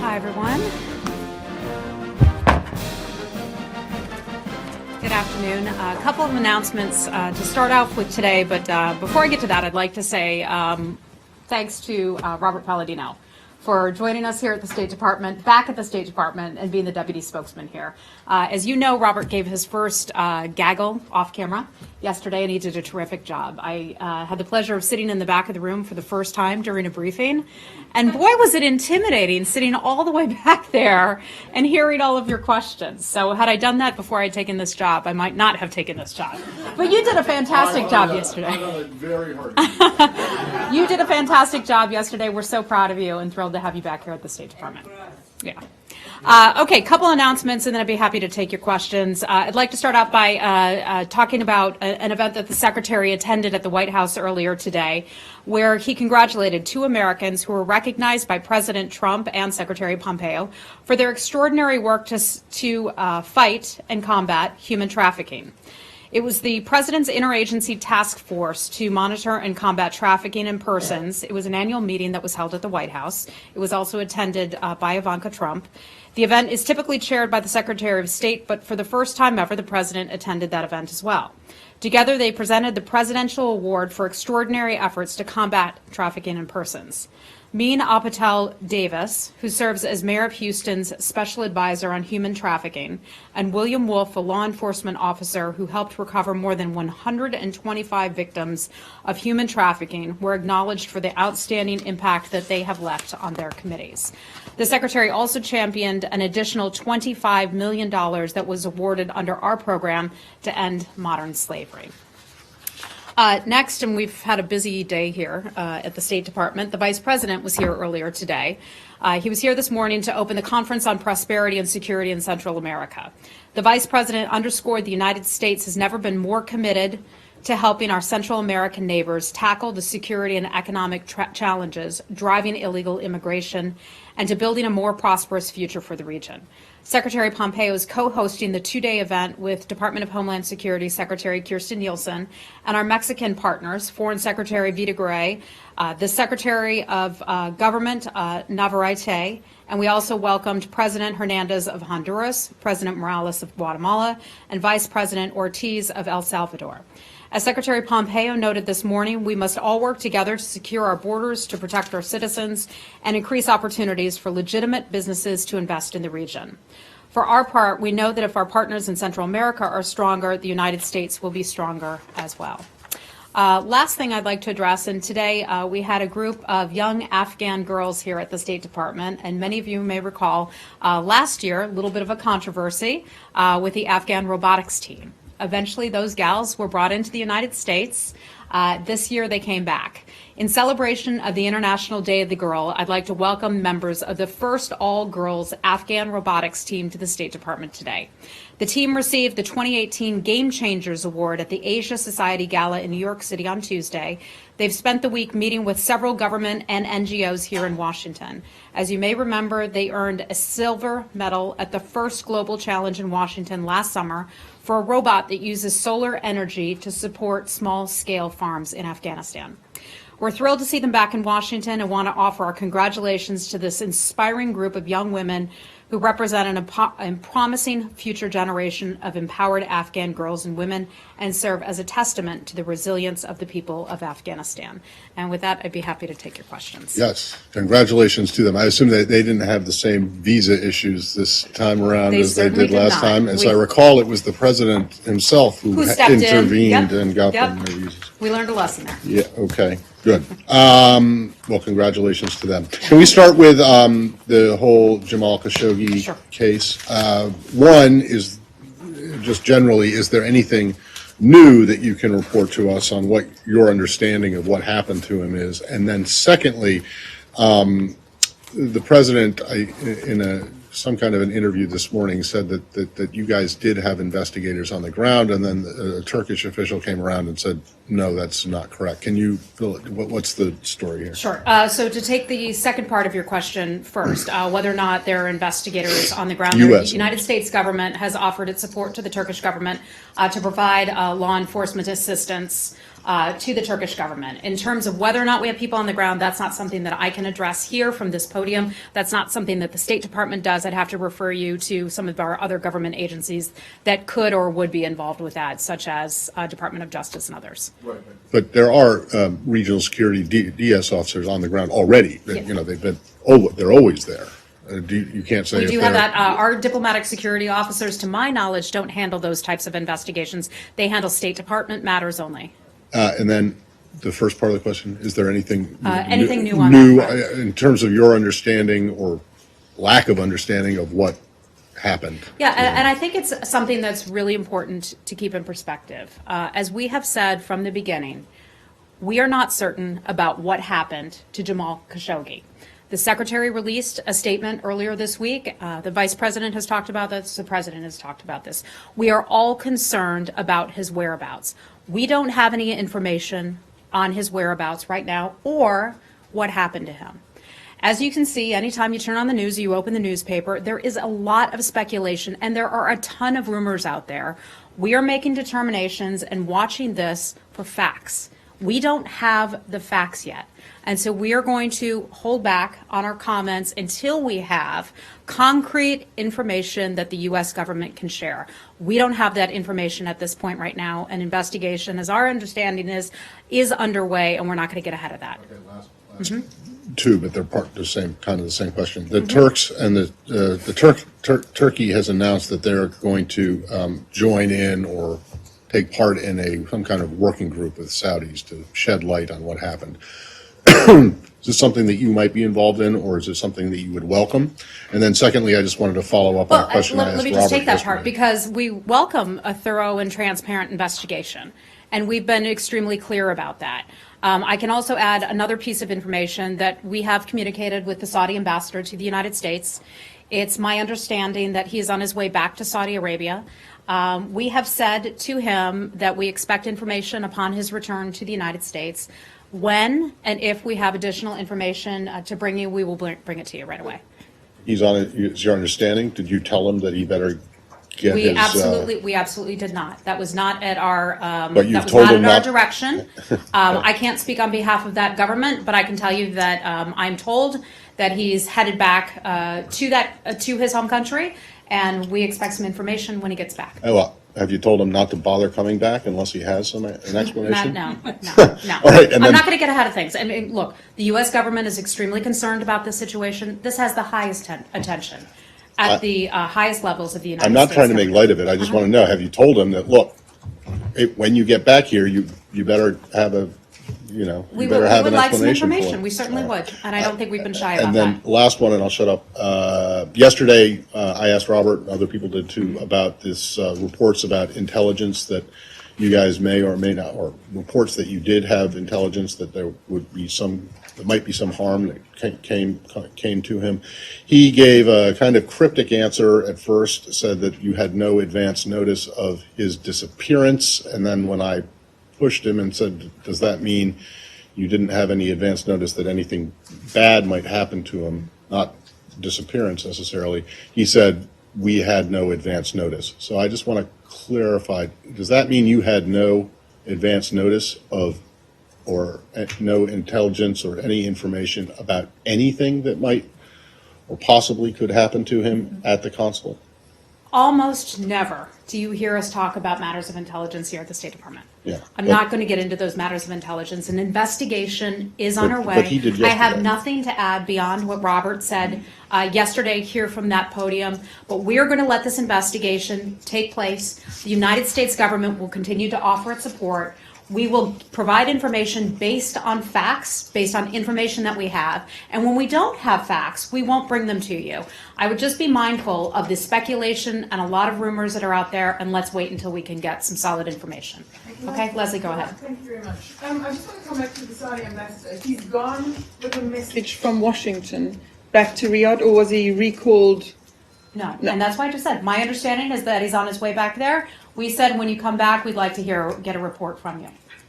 Hi, everyone. Good afternoon. A couple of announcements to start off with today, but before I get to that, I'd like to say thanks to Robert Palladino for joining us here at the State Department, back at the State Department, and being the deputy spokesman here. As you know, Robert gave his first gaggle off camera yesterday, and he did a terrific job. I had the pleasure of sitting in the back of the room for the first time during a briefing, and boy, was it intimidating sitting all the way back there and hearing all of your questions. So had I done that before I'd taken this job, I might not have taken this job. But you did a fantastic job yesterday. I know it very hard. You did a fantastic job yesterday. We're so proud of you and thrilled to have you back here at the State Department. Yeah. Okay, couple announcements, and then I'd be happy to take your questions. I'd like to start out by talking about an event that the Secretary attended at the White House earlier today, where he congratulated two Americans who were recognized by President Trump and Secretary Pompeo for their extraordinary work to fight and combat human trafficking. It was the President's Interagency Task Force to monitor and combat trafficking in persons. It was an annual meeting that was held at the White House. It was also attended by Ivanka Trump. The event is typically chaired by the Secretary of State, but for the first time ever, the President attended that event as well. Together, they presented the Presidential Award for Extraordinary Efforts to Combat Trafficking in Persons. Mean Apatel Davis, who serves as Mayor of Houston's Special Advisor on Human Trafficking, and William Wolf, a law enforcement officer who helped recover more than 125 victims of human trafficking, were acknowledged for the outstanding impact that they have left on their committees. The Secretary also championed an additional $25 million that was awarded under our program to end modern slavery. Next, and we've had a busy day here at the State Department, the Vice President was here earlier today. He was here this morning to open the Conference on Prosperity and Security in Central America. The Vice President underscored the United States has never been more committed to helping our Central American neighbors tackle the security and economic challenges driving illegal immigration and to building a more prosperous future for the region. Secretary Pompeo is co-hosting the two-day event with Department of Homeland Security Secretary Kirstjen Nielsen and our Mexican partners, Foreign Secretary Videgaray, the Secretary of Government Navarrete, and we also welcomed President Hernandez of Honduras, President Morales of Guatemala, and Vice President Ortiz of El Salvador. As Secretary Pompeo noted this morning, we must all work together to secure our borders, to protect our citizens, and increase opportunities for legitimate businesses to invest in the region. For our part, we know that if our partners in Central America are stronger, the United States will be stronger as well. Last thing I'd like to address, and today we had a group of young Afghan girls here at the State Department, and many of you may recall last year, a little bit of a controversy with the Afghan robotics team. Eventually, those gals were brought into the United States. This year, they came back. In celebration of the International Day of the Girl, I'd like to welcome members of the first all-girls Afghan robotics team to the State Department today. The team received the 2018 Game Changers Award at the Asia Society Gala in New York City on Tuesday. They've spent the week meeting with several government and NGOs here in Washington. As you may remember, they earned a silver medal at the first Global Challenge in Washington last summer for a robot that uses solar energy to support small-scale farms in Afghanistan. We're thrilled to see them back in Washington and want to offer our congratulations to this inspiring group of young women who represent a promising future generation of empowered Afghan girls and women and serve as a testament to the resilience of the people of Afghanistan. And with that, I'd be happy to take your questions. Yes, congratulations to them. I assume that they didn't have the same visa issues this time around as they did last time. As I recall, it was the president himself who intervened and got them their visas. We learned a lesson there. Yeah, okay, good. Well, congratulations to them. Can we start with the whole Jamal Khashoggi case? One is just generally, is there anything new that you can report to us on what your understanding of what happened to him is? And then secondly, the president, in some kind of an interview this morning, said that you guys did have investigators on the ground, and then a Turkish official came around and said, no, that's not correct. Can you, what's the story here? Sure. So to take the second part of your question first, whether or not there are investigators on the ground, the United States government has offered its support to the Turkish government to provide law enforcement assistance to the Turkish government. In terms of whether or not we have people on the ground, that's not something that I can address here from this podium. That's not something that the State Department does. I'd have to refer you to some of our other government agencies that could or would be involved with that, such as Department of Justice and others. Right. But there are regional security DS officers on the ground already. Yeah. You know, they're always there. You can't say We if do have they're- that. Our diplomatic security officers, to my knowledge, don't handle those types of investigations. They handle State Department matters only. And then the first part of the question, is there anything Anything new on that front? in terms of your understanding or lack of understanding of what happened? Yeah, and I think it's something that's really important to keep in perspective. As we have said from the beginning, we are not certain about what happened to Jamal Khashoggi. The Secretary released a statement earlier this week. The Vice President has talked about this. The President has talked about this. We are all concerned about his whereabouts. We don't have any information on his whereabouts right now or what happened to him. As you can see, anytime you turn on the news, you open the newspaper, there is a lot of speculation and there are a ton of rumors out there. We are making determinations and watching this for facts. We don't have the facts yet. And so we are going to hold back on our comments until we have concrete information that the U.S. government can share. We don't have that information at this point right now. An investigation, as our understanding is underway, and we're not going to get ahead of that. Okay, last two, but they're kind of the same question. The Turks and Turkey has announced that they're going to join in or take part in some kind of working group with Saudis to shed light on what happened. Is this something that you might be involved in, or is it something that you would welcome? And then secondly, I just wanted to follow up on a question I asked Robert. Let me just take that part, because we welcome a thorough and transparent investigation, and we've been extremely clear about that. I can also add another piece of information that we have communicated with the Saudi ambassador to the United States. It's my understanding that he is on his way back to Saudi Arabia. We have said to him that we expect information upon his return to the United States. When and if we have additional information to bring you, we will bring it to you right away. He's on it. Is your understanding? Did you tell him that he better get we his? We absolutely did not. That was not at our. But you've that was told not him at our not- direction. I can't speak on behalf of that government, but I can tell you that I'm told that he's headed back to his home country, and we expect some information when he gets back. Oh, well, have you told him not to bother coming back unless he has an explanation? No. All right, and I'm then- not going to get ahead of things. I mean, look, the U.S. government is extremely concerned about this situation. This has the highest attention at the highest levels of the United States. I'm not trying to make light of it. I just want to know, have you told him that, look, when you get back here, you better have We better have would an like some explanation for information. it. We certainly would, and I don't think we've been shy about And then that. last one, and I'll shut up. Yesterday, I asked Robert, other people did too, about this reports about intelligence that you guys may or may not, or reports that you did have intelligence that there might be some harm that came to him. He gave a kind of cryptic answer at first, said that you had no advance notice of his disappearance, and then when I pushed him and said, does that mean you didn't have any advance notice that anything bad might happen to him, not disappearance necessarily, he said, we had no advance notice. So I just want to clarify, does that mean you had no advance notice of, or no intelligence or any information about anything that might or possibly could happen to him at the consulate? Almost never do you hear us talk about matters of intelligence here at the State Department. Yeah, I'm not going to get into those matters of intelligence. An investigation is on our way. But he did I have yesterday. nothing to add beyond what Robert said yesterday here from that podium. But we're going to let this investigation take place. The United States government will continue to offer its support. We will provide information based on facts, based on information that we have. And when we don't have facts, we won't bring them to you. I would just be mindful of the speculation and a lot of rumors that are out there, and let's wait until we can get some solid information. Okay, Leslie, go ahead. Thank you very much. I just want to come back to the Saudi ambassador. He's gone with a message from Washington back to Riyadh, or was he recalled? No, and that's why I just said, my understanding is that he's on his way back there. We said when you come back, we'd like to get a report from you.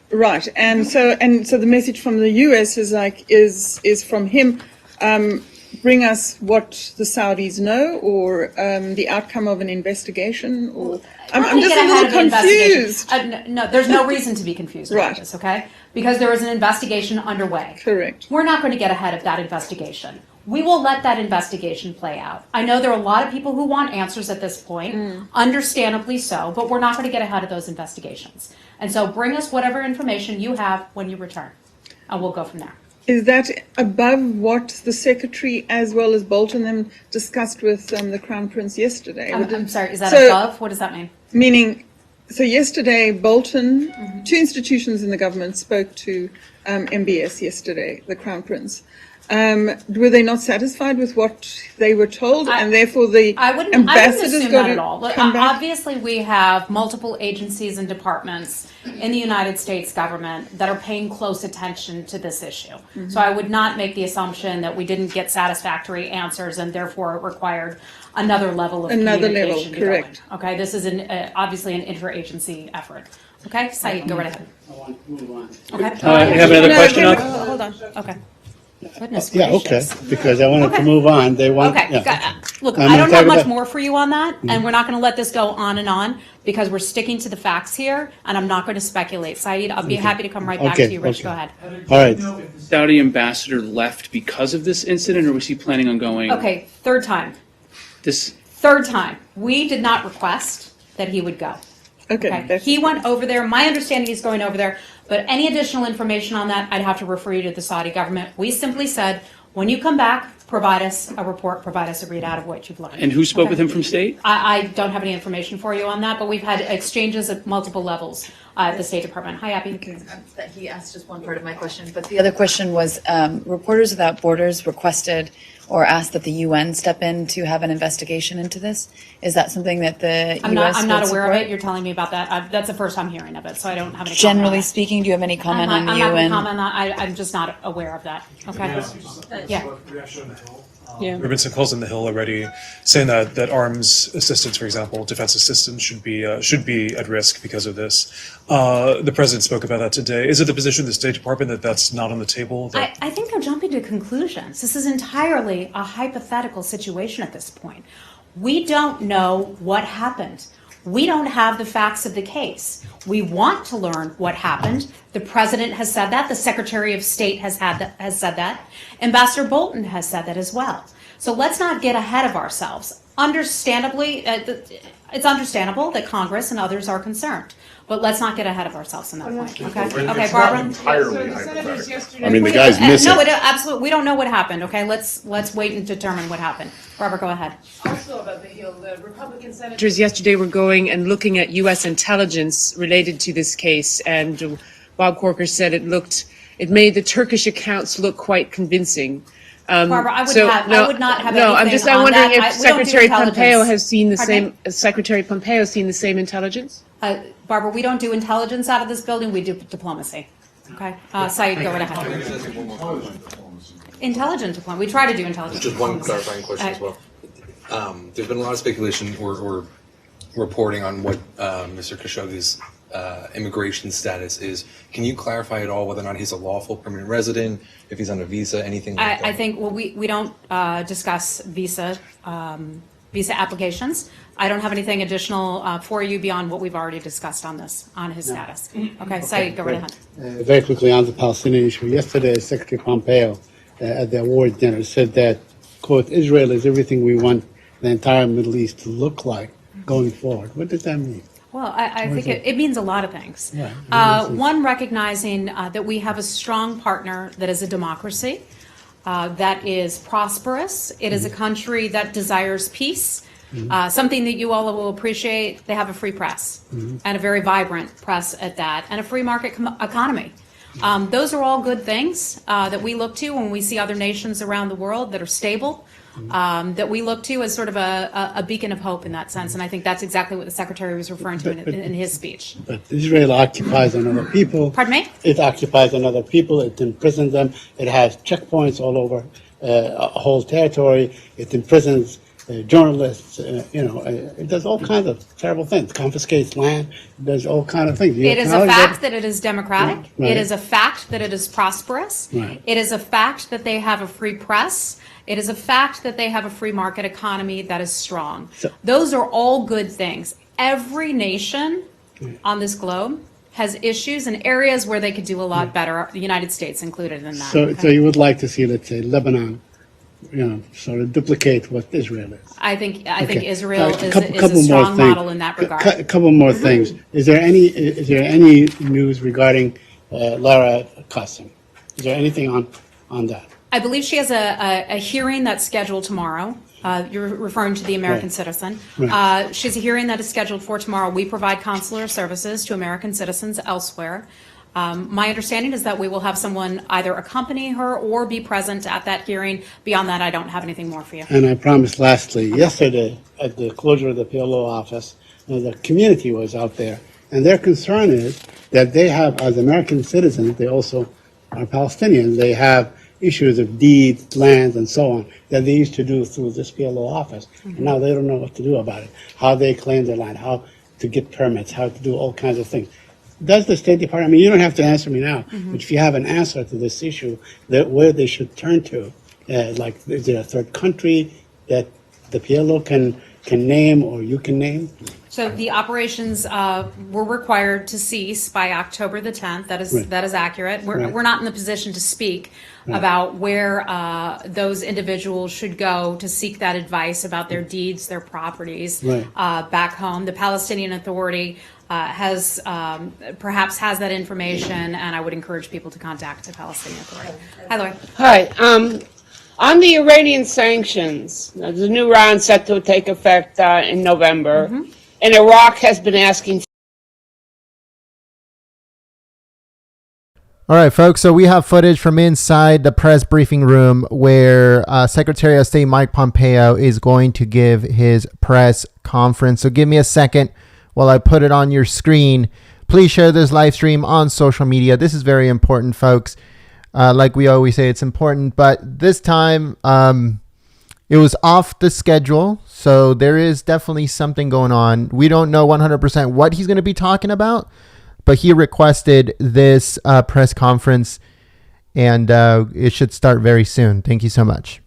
Right, and so the message from the US is from him. bring us what the Saudis know, or the outcome of an investigation? Or I'm just a little confused. No, there's no reason to be confused about Right. this, okay? Because there is an investigation underway. Correct. We're not going to get ahead of that investigation. We will let that investigation play out. I know there are a lot of people who want answers at this point, understandably so, but we're not going to get ahead of those investigations. And so bring us whatever information you have when you return, and we'll go from there. Is that above what the Secretary as well as Bolton them discussed with the Crown Prince yesterday? I'm sorry, is that So- above? What does that mean? Meaning, so yesterday Bolton, two institutions in the government spoke to MBS yesterday, the Crown Prince. Were they not satisfied with what they were told, and therefore the I wouldn't ambassadors assume got that to at all. Look, come back? obviously, we have multiple agencies and departments in the United States government that are paying close attention to this issue. So I would not make the assumption that we didn't get satisfactory answers and therefore it required another level of Another level, communication to go in. correct. Okay, this is obviously an interagency effort. Okay, Saeed, go right ahead. I want to move on. Okay. You have another No, question okay, up? Hold on. Okay. Goodness Yeah, okay, gracious. because I wanted Okay. to move on. They want, Okay, yeah. look, I'm I gonna don't talk have much about- more for you on that, and we're not going to let this go on and on because we're sticking to the facts here, and I'm not going to speculate. Saeed, I'll be happy to come right back Okay, to you, Rich. okay. Go ahead. All right. The Saudi ambassador left because of this incident, or was he planning on going? Okay, third time. This, Third time. We did not request that he would go. Okay, Okay, that's- he went over there. My understanding he's going over there, but any additional information on that, I'd have to refer you to the Saudi government. We simply said, when you come back, provide us a report, provide us a readout of what you've learned. and who spoke Okay. with him from state? I don't have any information for you on that, but we've had exchanges at multiple levels at the State Department. Hi, Abby. That he asked just one part of my question, but the other question was, Reporters Without Borders requested or asked that the UN step in to have an investigation into this. Is that something that the I'm US not would aware of support? it. You're telling me about that. That's the first I'm hearing of it, so I don't have any. Generally comment on speaking, do you have any that. comment on I'm not going UN? to comment on that. I'm just not aware of that. Okay. Yeah. Rubinson calls in the Hill already, saying that arms assistance, for example, defense assistance should be at risk because of this. The president spoke about that today. Is it the position of the State Department that that's not on the table? I think they're jumping to conclusions. This is entirely a hypothetical situation at this point. We don't know what happened. We don't have the facts of the case. We want to learn what happened. The president has said that. The Secretary of State has said that. Ambassador Bolton has said that as well. So let's not get ahead of ourselves. Understandably, it's understandable that Congress and others are concerned, but let's not get ahead of ourselves on that point. Okay, okay, Barbara. Entirely So the senators hypothetical. yesterday- I mean, the guy's missing. No, absolutely. We don't know what happened. Okay, let's wait and determine what happened. Barbara, go ahead. Also about the Hill, the Republican senators yesterday were going and looking at U.S. intelligence related to this case, and Bob Corker said it made the Turkish accounts look quite convincing. Barbara, I would not have No, I'm anything I'm on wondering that. if We don't do Secretary intelligence. Pompeo has seen the Pardon same. Secretary Pompeo seen the same intelligence? Barbara, we don't do intelligence out of this building. We do diplomacy. Okay, Saeed, go right ahead. Intelligent diplomacy. We try to do intelligence. Just one diplomacy. clarifying question as well. There's been a lot of speculation or reporting on what Mr. Khashoggi's immigration status is. Can you clarify at all whether or not he's a lawful permanent resident, if he's on a visa, anything like that? I think, well, we don't discuss visa applications. I don't have anything additional for you beyond what we've already discussed on this, on his status. Okay, Saeed, go right ahead. Very quickly on the Palestinian issue. Yesterday, Secretary Pompeo at the award dinner said that, quote, Israel is everything we want the entire Middle East to look like going forward. What does that mean? Well, I think it means a lot of things. Yeah, One, recognizing that we have a strong partner that is a democracy, that is prosperous. It is a country that desires peace. Something that you all will appreciate, they have a free press and a very vibrant press at that, and a free market economy. Those are all good things that we look to when we see other nations around the world that are stable, that we look to as sort of a beacon of hope in that sense. And I think that's exactly what the Secretary was referring to in his speech. But Israel occupies another people. Pardon me? It occupies another people. It imprisons them. It has checkpoints all over a whole territory. It imprisons journalists, it does all kinds of terrible things, confiscates land, does all kinds of things. You It is a acknowledge fact that it is democratic. Right. It is a fact that it is prosperous. Right. It is a fact that they have a free press. It is a fact that they have a free market economy that is strong. Those are all good things. Every nation on this globe has issues and areas where they could do a lot better, the United States included in that. So you would like to see, let's say, Lebanon, sort of duplicate what Israel is. I think Okay. Israel A is couple a more strong things. model in that regard. A couple more things. Is there any news regarding Lara Qasim? Is there anything on that? I believe she has a hearing that's scheduled tomorrow. You're referring to the American Right. citizen. Right. She has a hearing that is scheduled for tomorrow. We provide consular services to American citizens elsewhere. My understanding is that we will have someone either accompany her or be present at that hearing. Beyond that, I don't have anything more for you. And I promised lastly, yesterday at the closure of the PLO office, the community was out there, and their concern is that they have, as American citizens, they also are Palestinians. They have issues of deeds, lands, and so on that they used to do through this PLO office, and now they don't know what to do about it. How they claim their land, how to get permits, how to do all kinds of things. Does the State Department, I mean, you don't have to answer me now, but if you have an answer to this issue, that where they should turn to, like is there a third country that the PLO can name or you can name? So the operations were required to cease by October the 10th. Right. That is accurate. Right. We're not in the position to speak about where those individuals should go to seek that advice about their deeds, their properties Right. back home. The Palestinian Authority has perhaps has that information, and I would encourage people to contact the Palestinian Authority. Hi, Lori. Hi. On the Iranian sanctions, there's a new round set to take effect in November, and Iraq has been asking. All right, folks, so we have footage from inside the press briefing room where Secretary of State Mike Pompeo is going to give his press conference. So give me a second while I put it on your screen. Please share this live stream on social media. This is very important, folks. Like we always say, it's important, but this time it was off the schedule, so there is definitely something going on. We don't know 100% what he's going to be talking about, but he requested this press conference, and it should start very soon. Thank you so much.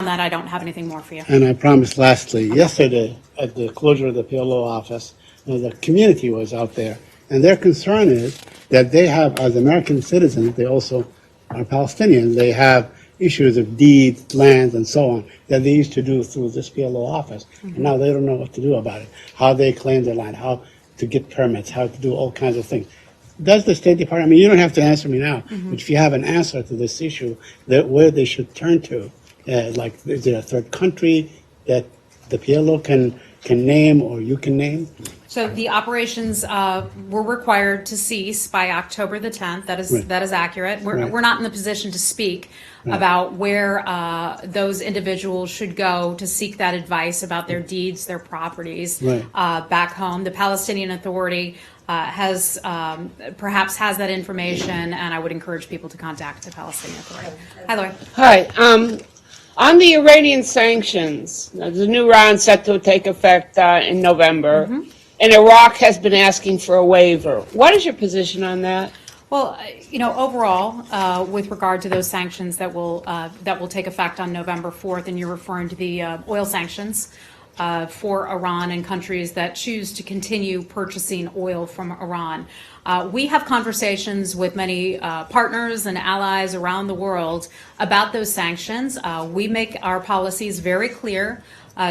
On that, I don't have anything more for you. And I promised lastly, yesterday at the closure of the PLO office, the community was out there, and their concern is that they have, as American citizens, they also are Palestinians. They have issues of deeds, lands, and so on that they used to do through this PLO office, and now they don't know what to do about it. How they claim their land, how to get permits, how to do all kinds of things. does the State Department, I mean, you don't have to answer me now, but if you have an answer to this issue, that where they should turn to, like, is there a third country that the PLO can name or you can name? So the operations were required to cease by October the 10th. Right. That is accurate. Right. We're not in the position to speak about where those individuals should go to seek that advice about their deeds, their properties back home. The Palestinian Authority perhaps has that information, and I would encourage people to contact the Palestinian Authority. Hi, Lori. Hi. On the Iranian sanctions, there's a new round set to take effect in November, and Iraq has been asking for a waiver. What is your position on that? Well, overall, with regard to those sanctions that will take effect on November 4th, and you're referring to the oil sanctions for Iran and countries that choose to continue purchasing oil from Iran. We have conversations with many partners and allies around the world about those sanctions. We make our policies very clear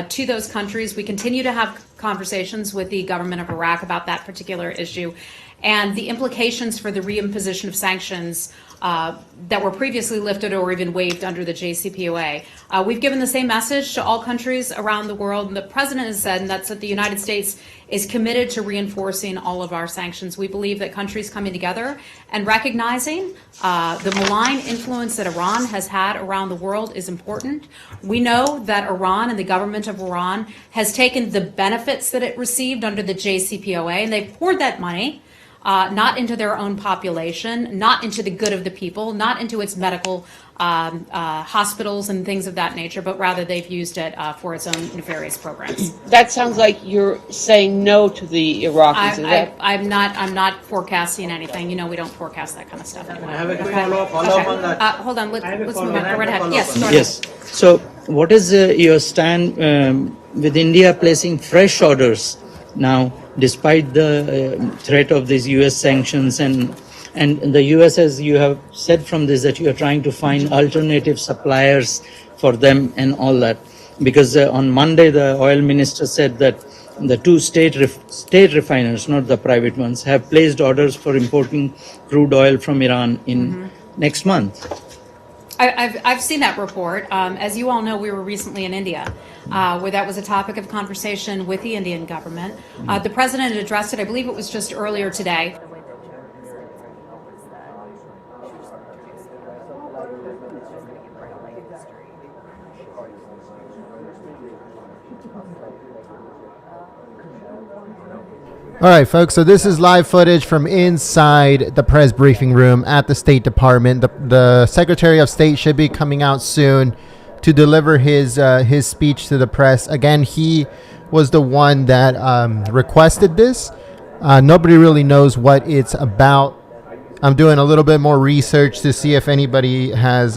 to those countries. We continue to have conversations with the government of Iraq about that particular issue and the implications for the reimposition of sanctions that were previously lifted or even waived under the JCPOA. We've given the same message to all countries around the world, and the president has said, and that's that the United States is committed to reinforcing all of our sanctions. We believe that countries coming together and recognizing the malign influence that Iran has had around the world is important. We know that Iran and the government of Iran has taken the benefits that it received under the JCPOA, and they've poured that money not into their own population, not into the good of the people, not into its medical hospitals and things of that nature, but rather they've used it for its own nefarious programs. That sounds like you're saying no to the Iraqis. I'm not forecasting anything. We don't forecast that kind of stuff. I have a quick follow-up on that. Hold on, let's move on. Go right ahead. Yes, go ahead. Yes. So what is your stand with India placing fresh orders now, despite the threat of these U.S. sanctions, and the U.S., as you have said from this, that you are trying to find alternative suppliers for them and all that? Because on Monday, the oil minister said that the two state refiners, not the private ones, have placed orders for importing crude oil from Iran in next month. I've seen that report. As you all know, we were recently in India, where that was a topic of conversation with the Indian government. The president had addressed it, I believe it was just earlier today. All right, folks, so this is live footage from inside the press briefing room at the State Department. The Secretary of State should be coming out soon to deliver his speech to the press. Again, he was the one that requested this. Nobody really knows what it's about. I'm doing a little bit more research to see if anybody has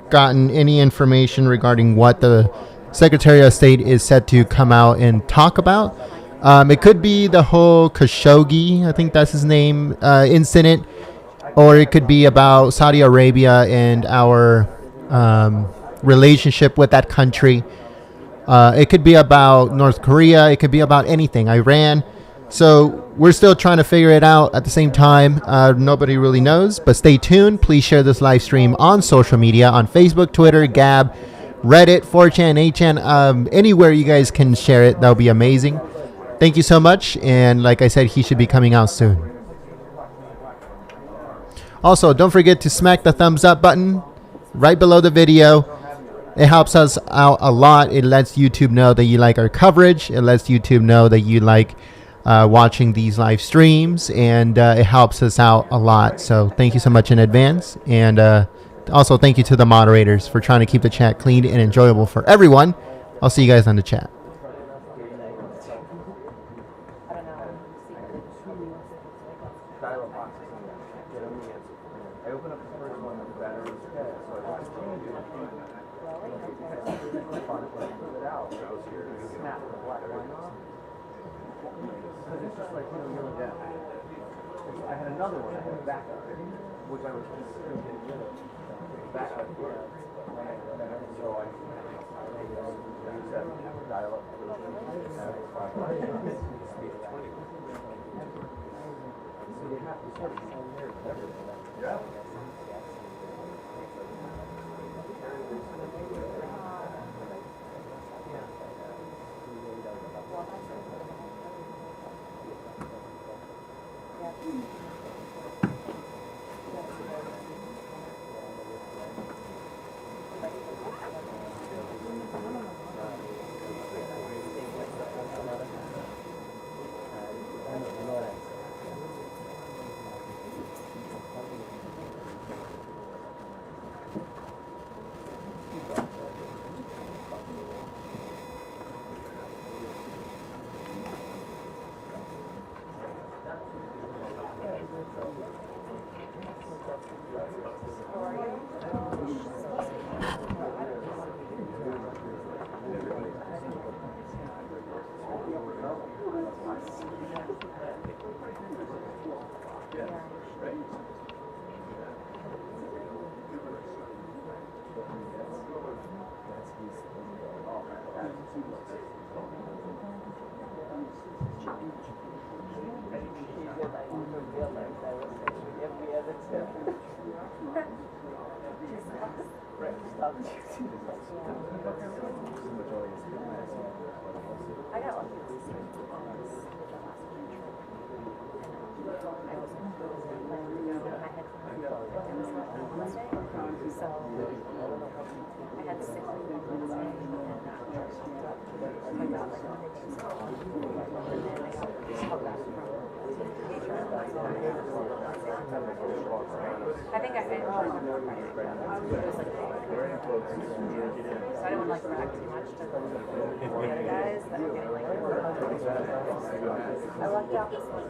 gotten any information regarding what the Secretary of State is set to come out and talk about. It could be the whole Khashoggi, I think that's his name, incident, or it could be about Saudi Arabia and our relationship with that country. It could be about North Korea. It could be about anything, Iran. So we're still trying to figure it out at the same time. Nobody really knows, but stay tuned. Please share this live stream on social media, on Facebook, Twitter, Gab, Reddit, 4chan, 8chan, anywhere you guys can share it. That'll be amazing. Thank you so much, and like I said, he should be coming out soon. Also, don't forget to smack the thumbs up button right below the video. It helps us out a lot. It lets YouTube know that you like our coverage. It lets YouTube know that you like watching these live streams, and it helps us out a lot. So thank you so much in advance, and also thank you to the moderators for trying to keep the chat clean and enjoyable for everyone. I'll see you guys on the chat. I think I said so I don't like brag too much to the other guys that are getting like I lucked out this one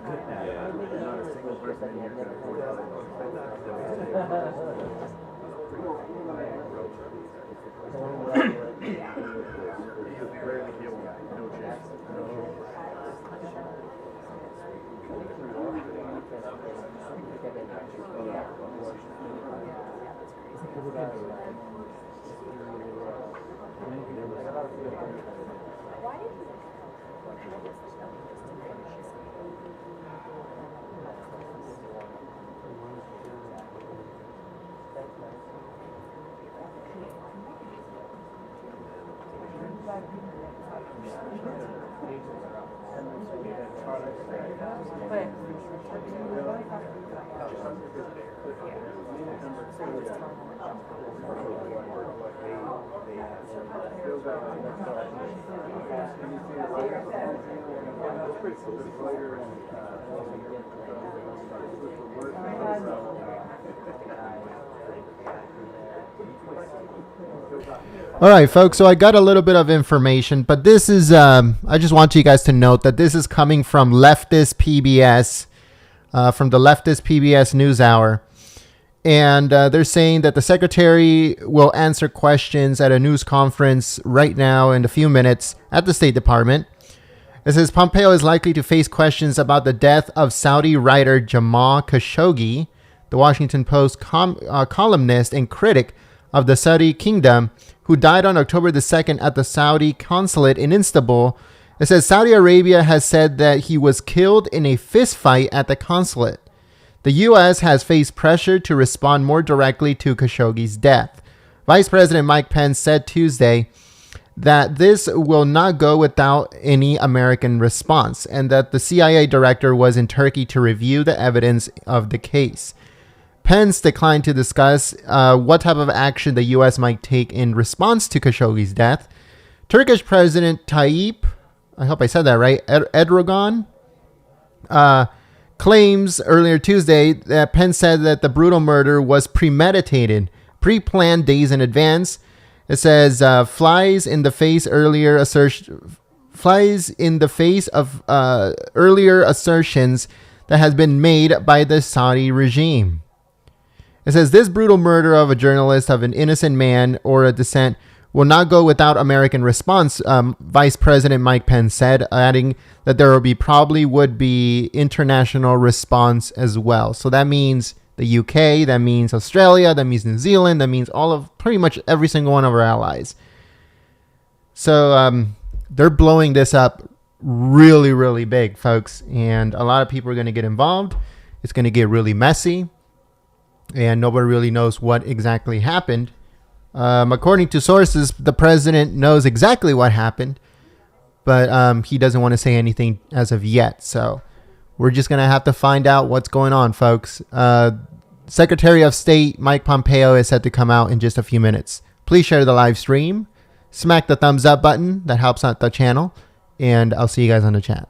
All right, folks, so I got a little bit of information, but this is, I just want you guys to note that this is coming from leftist PBS, from the leftist PBS NewsHour. And they're saying that the secretary will answer questions at a news conference right now in a few minutes at the State Department. It says Pompeo is likely to face questions about the death of Saudi writer Jamal Khashoggi, the Washington Post columnist and critic of the Saudi kingdom, who died on October the 2nd at the Saudi consulate in Istanbul. It says Saudi Arabia has said that he was killed in a fistfight at the consulate. The U.S. has faced pressure to respond more directly to Khashoggi's death. Vice President Mike Pence said Tuesday that this will not go without any American response, and that the CIA director was in Turkey to review the evidence of the case. Pence declined to discuss what type of action the U.S. might take in response to Khashoggi's death. Turkish President Tayyip, I hope I said that right, Erdogan, claims earlier Tuesday that Pence said that the brutal murder was premeditated, pre-planned days in advance. It says flies in the face of earlier assertions that has been made by the Saudi regime. It says this brutal murder of a journalist, of an innocent man or a dissent, will not go without American response, Vice President Mike Pence said, adding that there would be international response as well. So that means the UK, that means Australia, that means New Zealand, that means all of pretty much every single one of our allies. So they're blowing this up really, really big, folks. And a lot of people are going to get involved. it's going to get really messy, and nobody really knows what exactly happened. According to sources, the president knows exactly what happened, but he doesn't want to say anything as of yet. So we're just going to have to find out what's going on, folks. Secretary of State Mike Pompeo is set to come out in just a few minutes. Please share the live stream. Smack the thumbs up button. That helps out the channel. And I'll see you guys on the chat.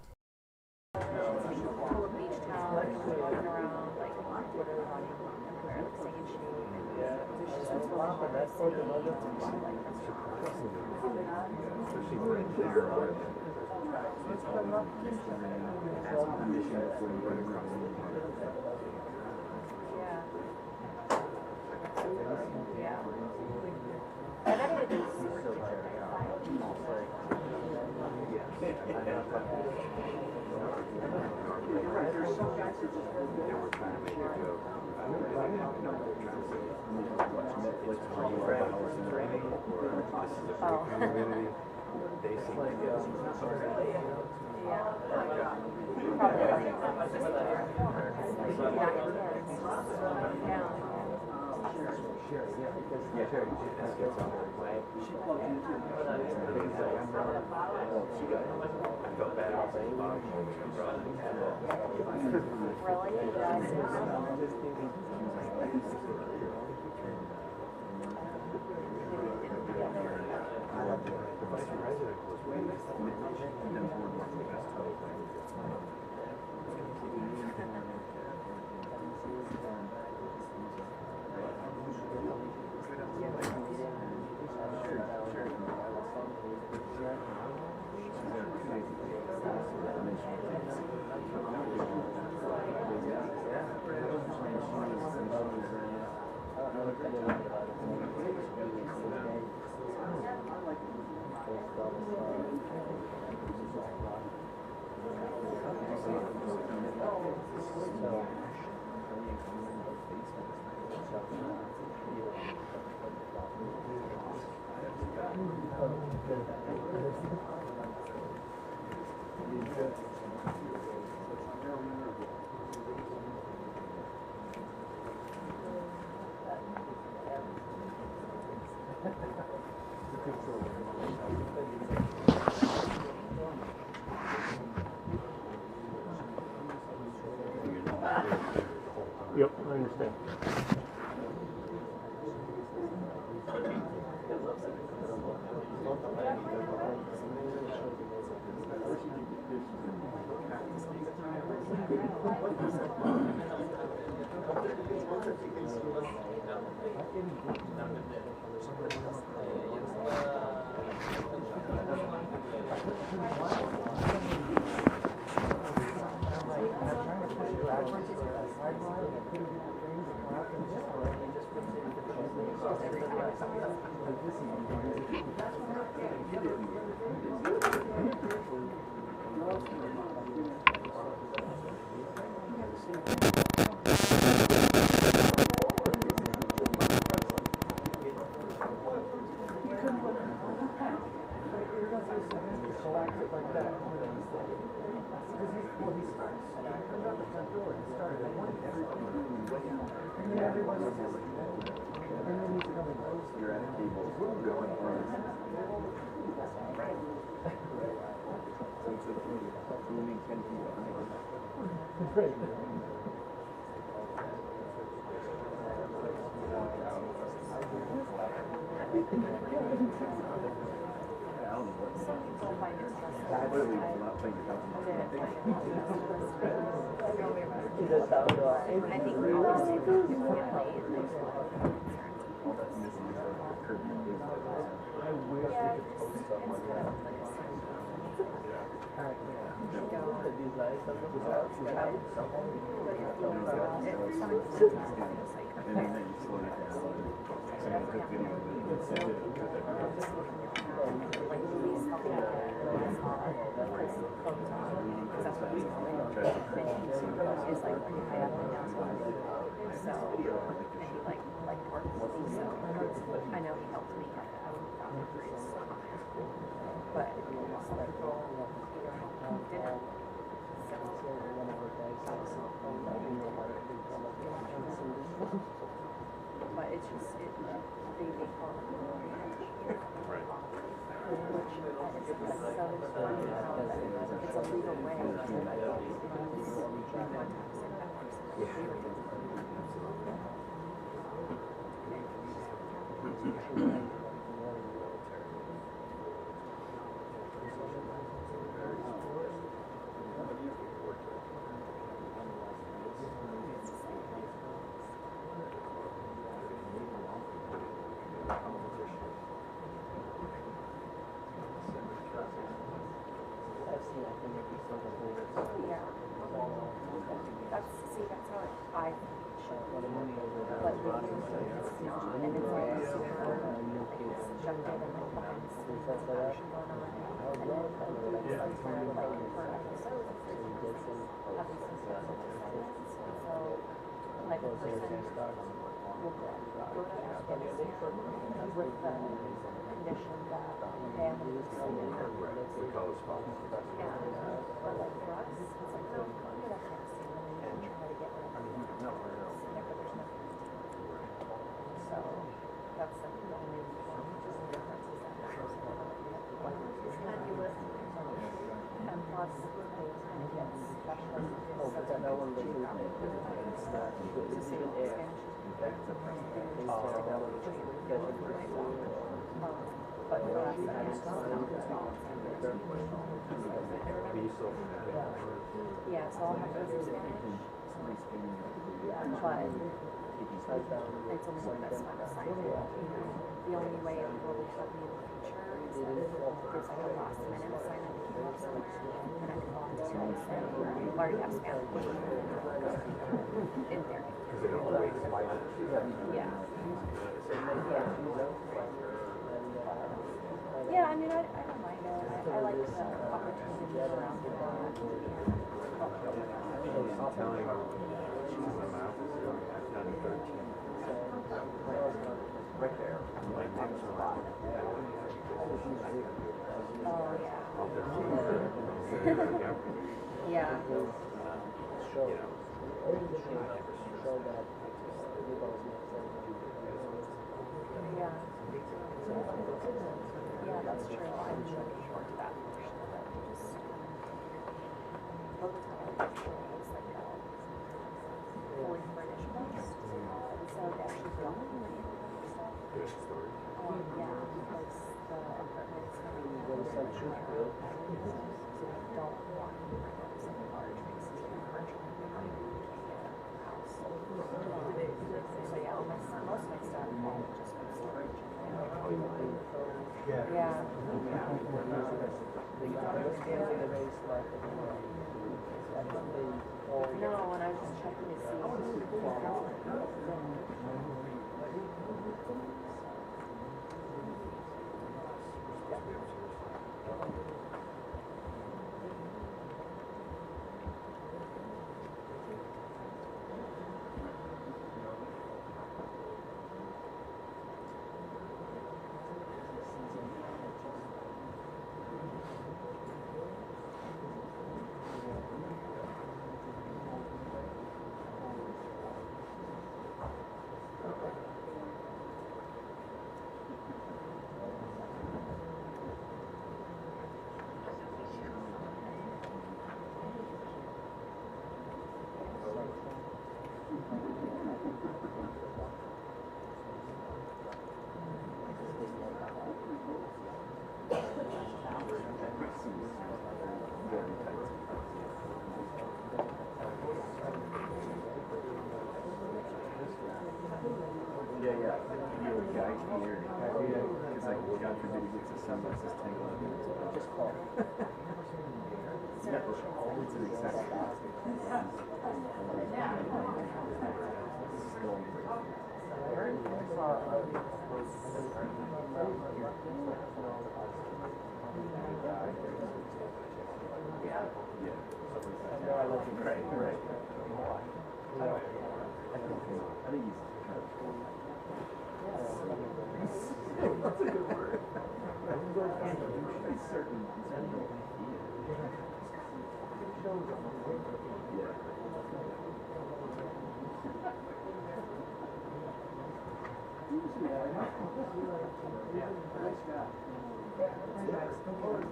Yep, I understand. it's just, they call it Right. which is so funny how that it's a legal way to yeah. That's how I should be. But we do it's not, and it's all super subjective and like behind the scenes action going on. And then like for episodes of these historical incidents. So like a person will go to Afghanistan with the condition that family is still in her yeah. But like for us, it's like, no, go to Afghanistan and then you can try to get rid of it. But there's nothing. So that's like the only difference is that there's and plus they kind of get specialized but for us, yeah, so I'll have to do Spanish. But it's only one that's not assigned. The only way it will really help me in the future is that if there's like a last minute assignment that came up somewhere, then I can volunteer and say, we already have Spanish. In theory. Yeah. Yeah, I mean, I don't mind it. I like the opportunity around that. Right there. Like next spot. Oh, yeah. Yeah. Yeah. Yeah, that's true. I'm looking forward to that portion of it. Just both times it's like a fully furnished place. So they actually don't really stuff. Yeah, because the apartments and everything are so they don't want some large spaces in commercial house. So yeah, most of my stuff all just for storage. Yeah. No, when I was just checking to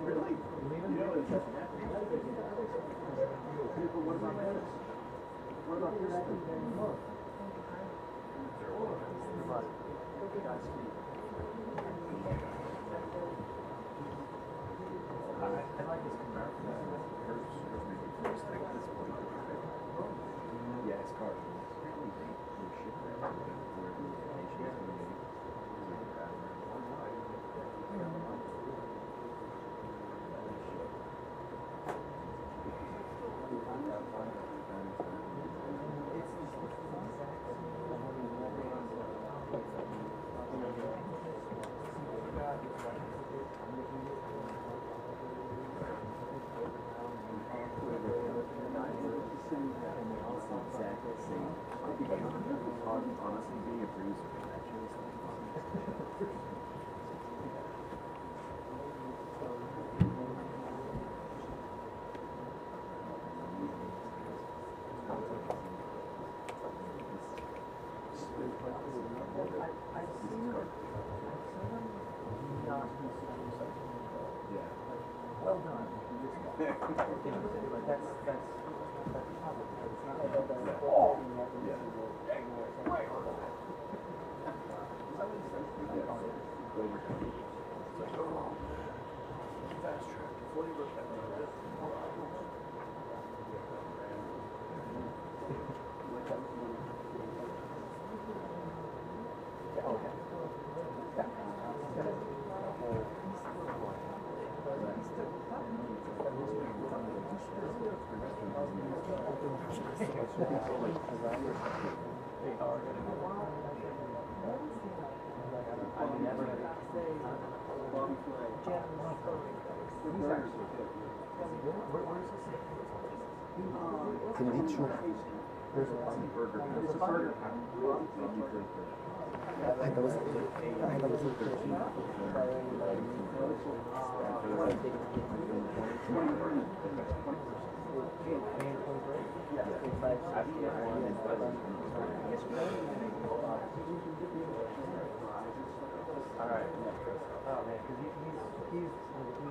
Really? You know, it's just what about this? What about this thing? Look. I like this comparison. Hers maybe first thing at this point. Yeah, it's cars. Honestly, being a producer for that show is like well done. But that's fast track flavor. Can you eat short? There's a burger. There's a burger. All right. Oh man, because he's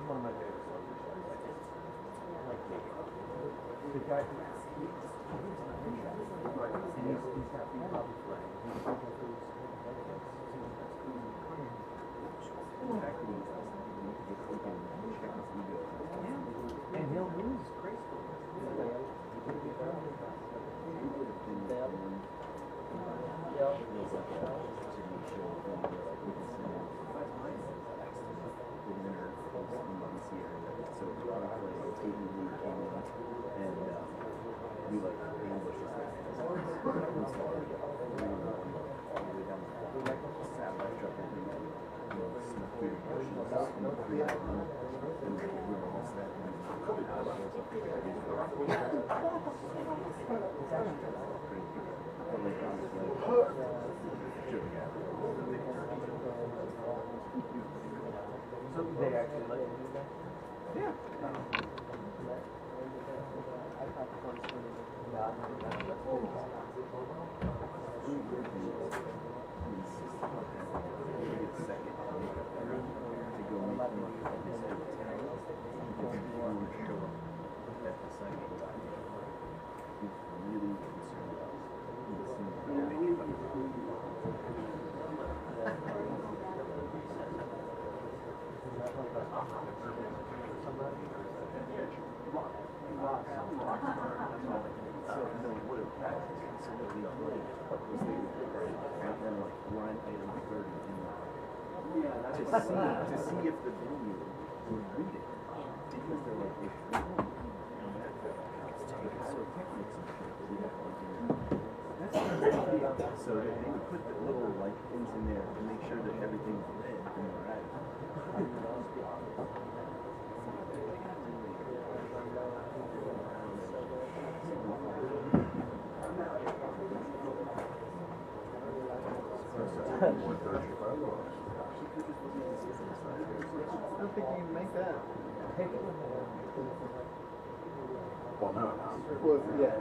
one of my favorite soldiers. The guy who and he's got public flag. And he'll lose gracefully. So we like ambushed this guy. Satellite truck and snuck through the bushes and we were almost there. So they actually let you do that? Yeah. To see if the venue would read it, because they're like, if we don't, so techniques and shit, we have to do. So they would put the little like things in there to make sure that everything's lit and they're right. $135. I don't think you can make that. Well, no. Well, yeah.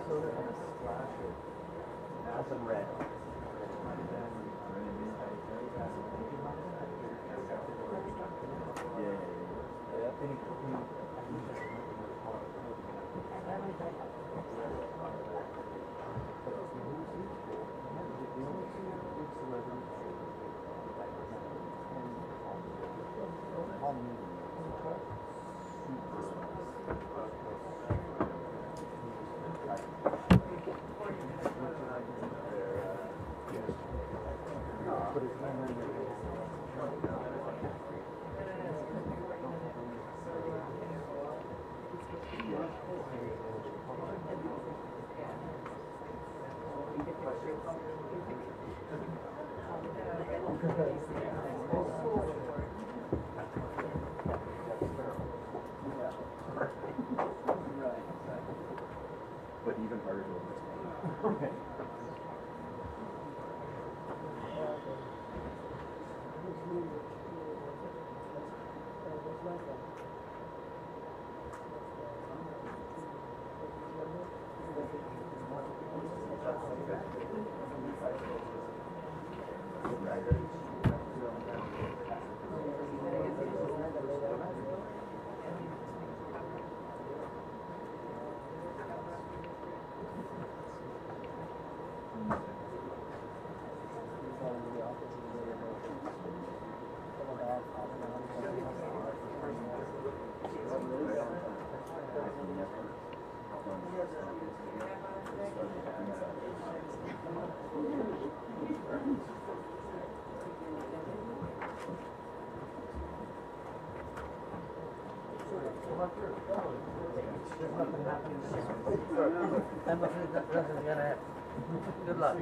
soda and a splash of apple red. But even harder to overcome. I'm afraid that nothing's gonna happen. Good luck.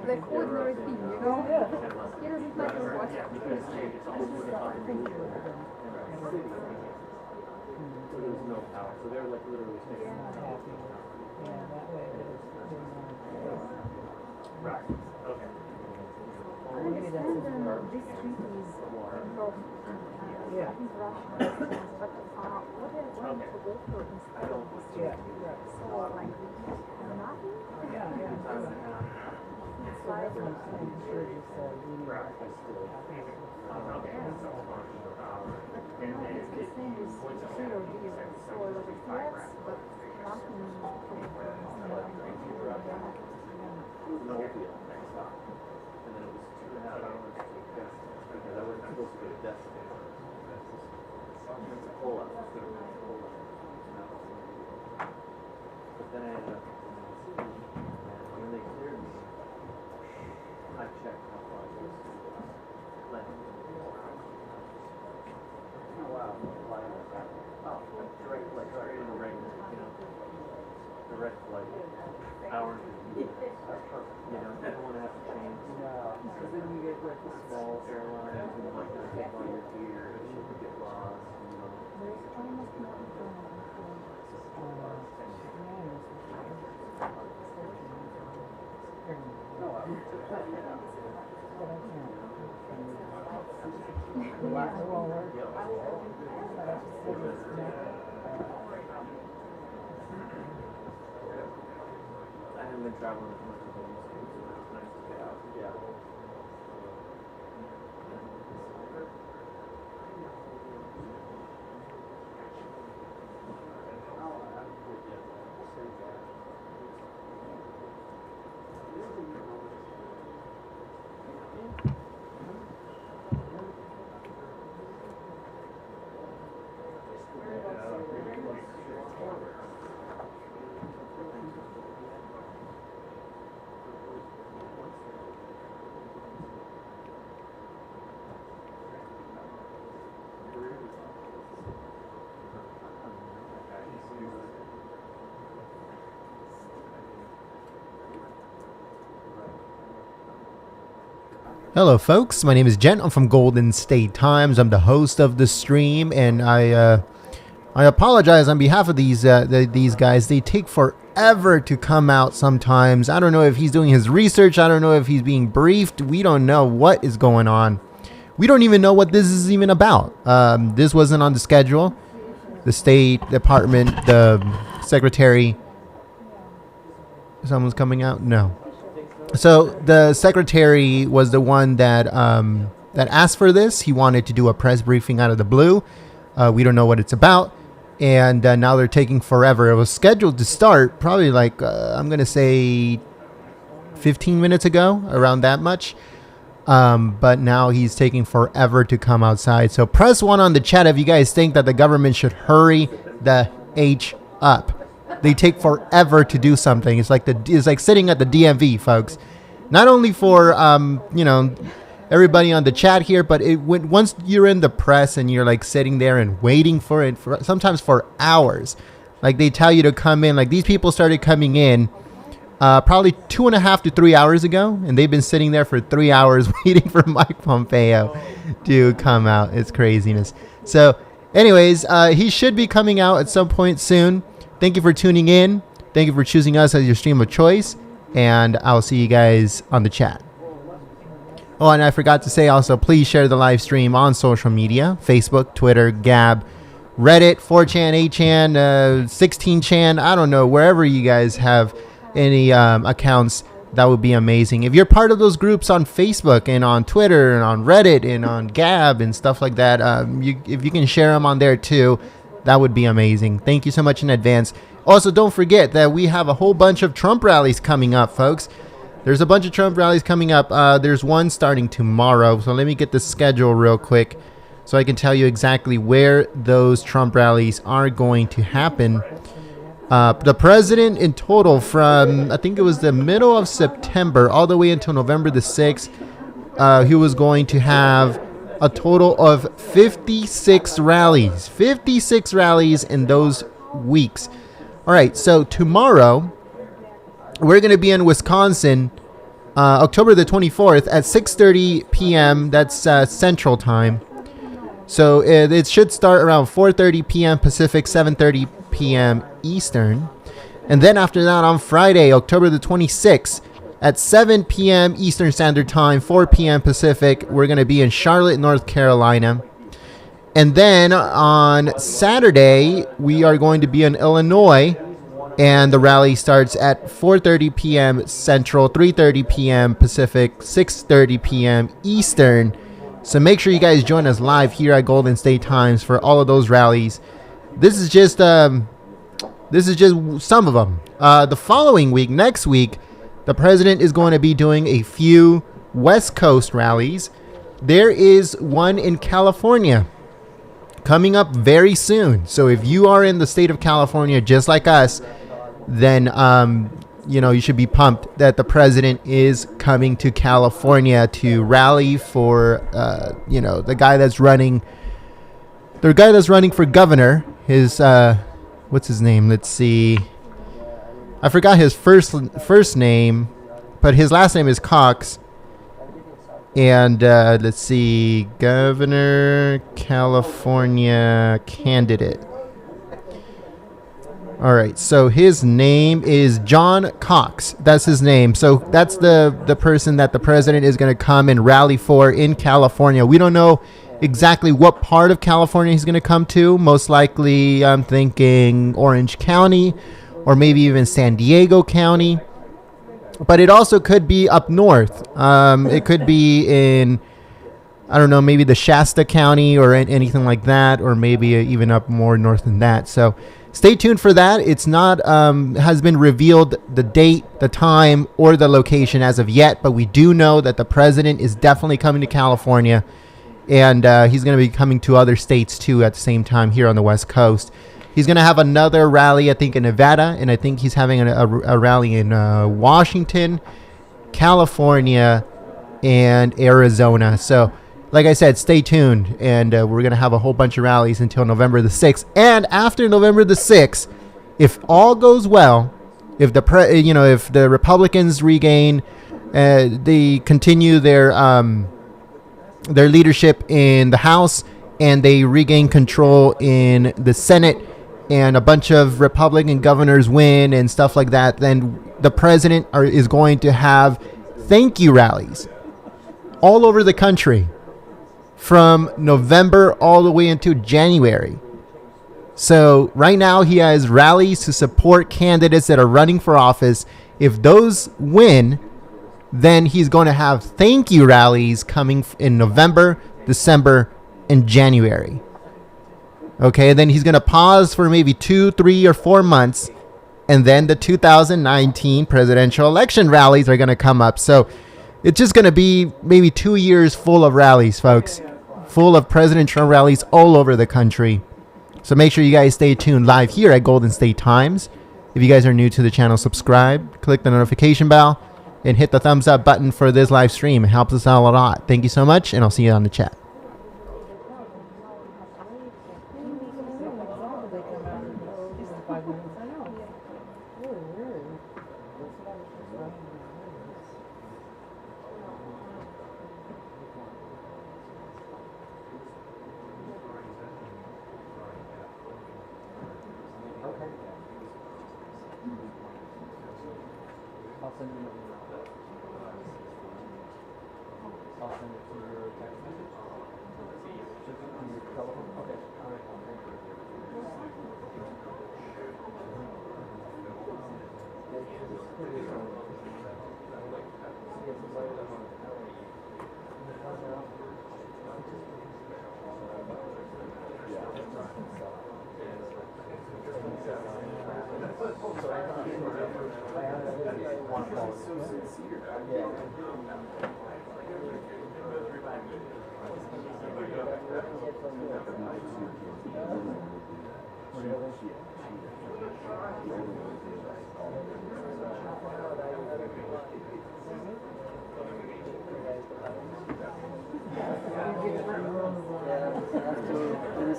The ordinary thing, you know? It doesn't matter what. So they're like literally saying, right, okay. I understand this treaty is from, I think Russia, but what they're going to go through instead of this treaty. So, like, nothing? It's like, you know, it's the same with zero deal. So, like, threats, but nothing. No deal, next stop. And then it was 2.5 hours to get, because I wasn't supposed to go to Destiny. It's a pull-up, it's gonna be a pull-up. But then I ended up, and when they cleared me, I checked how far it was to land. Oh, wow, flying like that. Oh, direct, like straight in the regular, you know, direct flight, hour and 15 minutes. That's perfect. You know, you don't want to have to change. Because then you get like the small airlines and like you take all your gear and shit could get lost. You know. I haven't been traveling as much as I used to, so it's nice to get out. Yeah. Hello, folks. My name is Jen. I'm from Golden State Times. I'm the host of the stream, and I apologize on behalf of these guys. They take forever to come out sometimes. I don't know if he's doing his research. I don't know if he's being briefed. We don't know what is going on. We don't even know what this is even about. This wasn't on the schedule. The State Department, the Secretary. Someone's coming out? No. So the secretary was the one that asked for this. He wanted to do a press briefing out of the blue. We don't know what it's about. And now they're taking forever. It was scheduled to start probably like, I'm going to say 15 minutes ago, around that much. But now he's taking forever to come outside. So press 1 on the chat if you guys think that the government should hurry the H up. They take forever to do something. It's like sitting at the DMV, folks. Not only for everybody on the chat here, but once you're in the press and you're like sitting there and waiting for it, sometimes for hours. Like they tell you to come in. Like these people started coming in probably 2.5 to 3 hours ago, and they've been sitting there for 3 hours waiting for Mike Pompeo to come out. It's craziness. So anyways, he should be coming out at some point soon. Thank you for tuning in. Thank you for choosing us as your stream of choice. And I'll see you guys on the chat. Oh, and I forgot to say also, please share the live stream on social media. Facebook, Twitter, Gab, Reddit, 4chan, 8chan, 16chan. I don't know. Wherever you guys have any accounts, that would be amazing. If you're part of those groups on Facebook and on Twitter and on Reddit and on Gab and stuff like that, if you can share them on there too, that would be amazing. Thank you so much in advance. Also, don't forget that we have a whole bunch of Trump rallies coming up, folks. There's a bunch of Trump rallies coming up. There's one starting tomorrow. So let me get the schedule real quick so I can tell you exactly where those Trump rallies are going to happen. The president in total from, I think it was the middle of September all the way until November the 6th, he was going to have a total of 56 rallies. 56 rallies in those weeks. All right, so tomorrow we're going to be in Wisconsin, October the 24th at 6:30 p.m. That's Central Time. So it should start around 4:30 p.m. Pacific, 7:30 p.m. Eastern. And then after that on Friday, October the 26th at 7 p.m. Eastern Standard Time, 4 p.m. Pacific, we're going to be in Charlotte, North Carolina. And then on Saturday, we are going to be in Illinois, and the rally starts at 4:30 p.m. Central, 3:30 p.m. Pacific, 6:30 p.m. Eastern. So make sure you guys join us live here at Golden State Times for all of those rallies. This is just some of them. The following week, next week, the president is going to be doing a few West Coast rallies. There is one in California coming up very soon. So if you are in the state of California just like us, then you should be pumped that the president is coming to California to rally for the guy that's running for governor. His what's his name? Let's see. I forgot his first name, but his last name is Cox. And let's see, Governor, California candidate. All right, so his name is John Cox. That's his name. So that's the person that the president is going to come and rally for in California. We don't know exactly what part of California he's going to come to. Most likely, I'm thinking Orange County or maybe even San Diego County. But it also could be up north. It could be in, I don't know, maybe the Shasta County or anything like that, or maybe even up more north than that. So stay tuned for that. It's not has been revealed the date, the time, or the location as of yet, but we do know that the president is definitely coming to California, and he's going to be coming to other states too at the same time here on the West Coast. He's going to have another rally, I think, in Nevada, and I think he's having a rally in Washington, California, and Arizona. So, like I said, stay tuned, and we're going to have a whole bunch of rallies until November the 6th. And after November the 6th, if all goes well, if the Republicans regain, they continue their leadership in the House, and they regain control in the Senate, and a bunch of Republican governors win and stuff like that, then the president is going to have thank you rallies all over the country from November all the way into January. So right now he has rallies to support candidates that are running for office. If those win, then he's going to have thank you rallies coming in November, December, and January. Okay, then he's going to pause for maybe 2, 3, or 4 months, and then the 2019 presidential election rallies are going to come up. So It's just going to be maybe 2 years full of rallies, folks. Full of President Trump rallies all over the country. So make sure you guys stay tuned live here at Golden State Times. If you guys are new to the channel, subscribe, click the notification bell, and hit the thumbs up button for this live stream. It helps us out a lot. Thank you so much, and I'll see you on the chat. I'll send you an email. I'll send it to your text message. Just on your telephone. Okay. All right.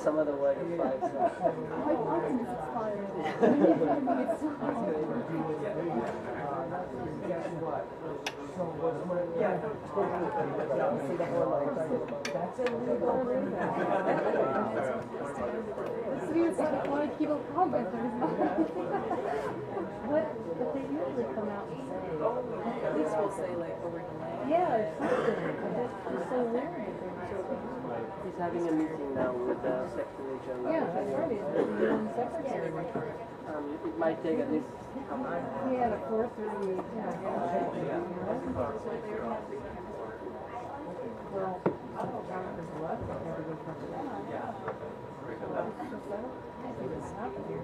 Some of the like But they usually come out and say, at least we'll say like over delay. Yeah, it's so weird. he's having a meeting now with the Secretary General. Yeah, that's right. He's the secretary. It might take at least He had a 4:30. Well, Jonathan's left. I gotta go from that. I think it's happening.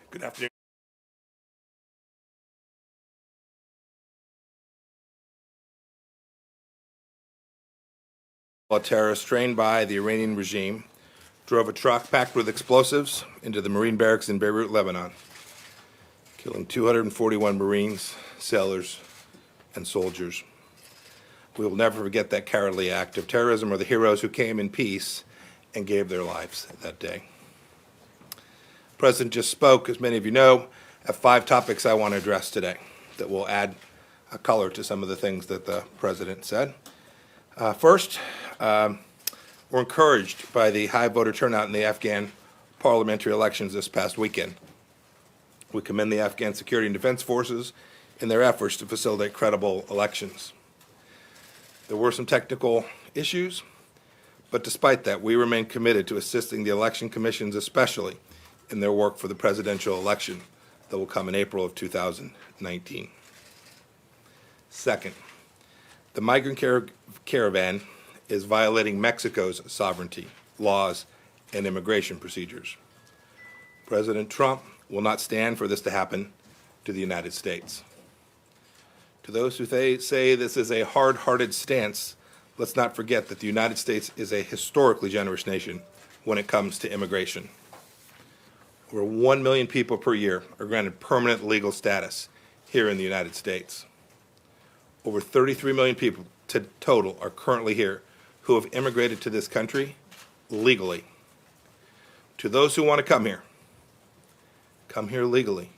Good afternoon. A terrorist trained by the Iranian regime drove a truck packed with explosives into the Marine barracks in Beirut, Lebanon, killing 241 Marines, sailors, and soldiers. We will never forget that cowardly act of terrorism or the heroes who came in peace and gave their lives that day. The President just spoke, as many of you know, of 5 topics I want to address today that will add a color to some of the things that the President said. First, we're encouraged by the high voter turnout in the Afghan parliamentary elections this past weekend. We commend the Afghan security and defense forces in their efforts to facilitate credible elections. There were some technical issues, but despite that, we remain committed to assisting the election commissions, especially in their work for the presidential election that will come in April of 2019. Second, the migrant caravan is violating Mexico's sovereignty, laws, and immigration procedures. President Trump will not stand for this to happen to the United States. To those who say this is a hard-hearted stance, let's not forget that the United States is a historically generous nation when it comes to immigration. Over 1 million people per year are granted permanent legal status here in the United States. Over 33 million people total are currently here who have immigrated to this country legally. To those who want to come here legally.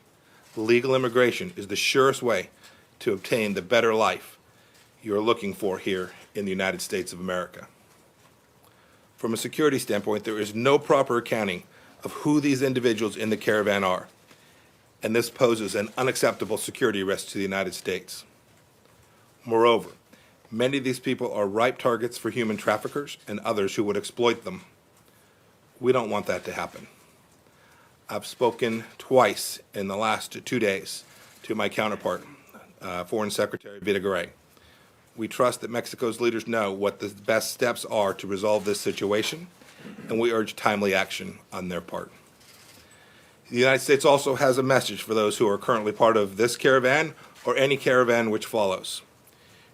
Legal immigration is the surest way to obtain the better life you're looking for here in the United States of America. From a security standpoint, there is no proper accounting of who these individuals in the caravan are, and this poses an unacceptable security risk to the United States. Moreover, many of these people are ripe targets for human traffickers and others who would exploit them. We don't want that to happen. I've spoken twice in the last 2 days to my counterpart, Foreign Secretary Videgaray. We trust that Mexico's leaders know what the best steps are to resolve this situation, and we urge timely action on their part. The United States also has a message for those who are currently part of this caravan or any caravan which follows.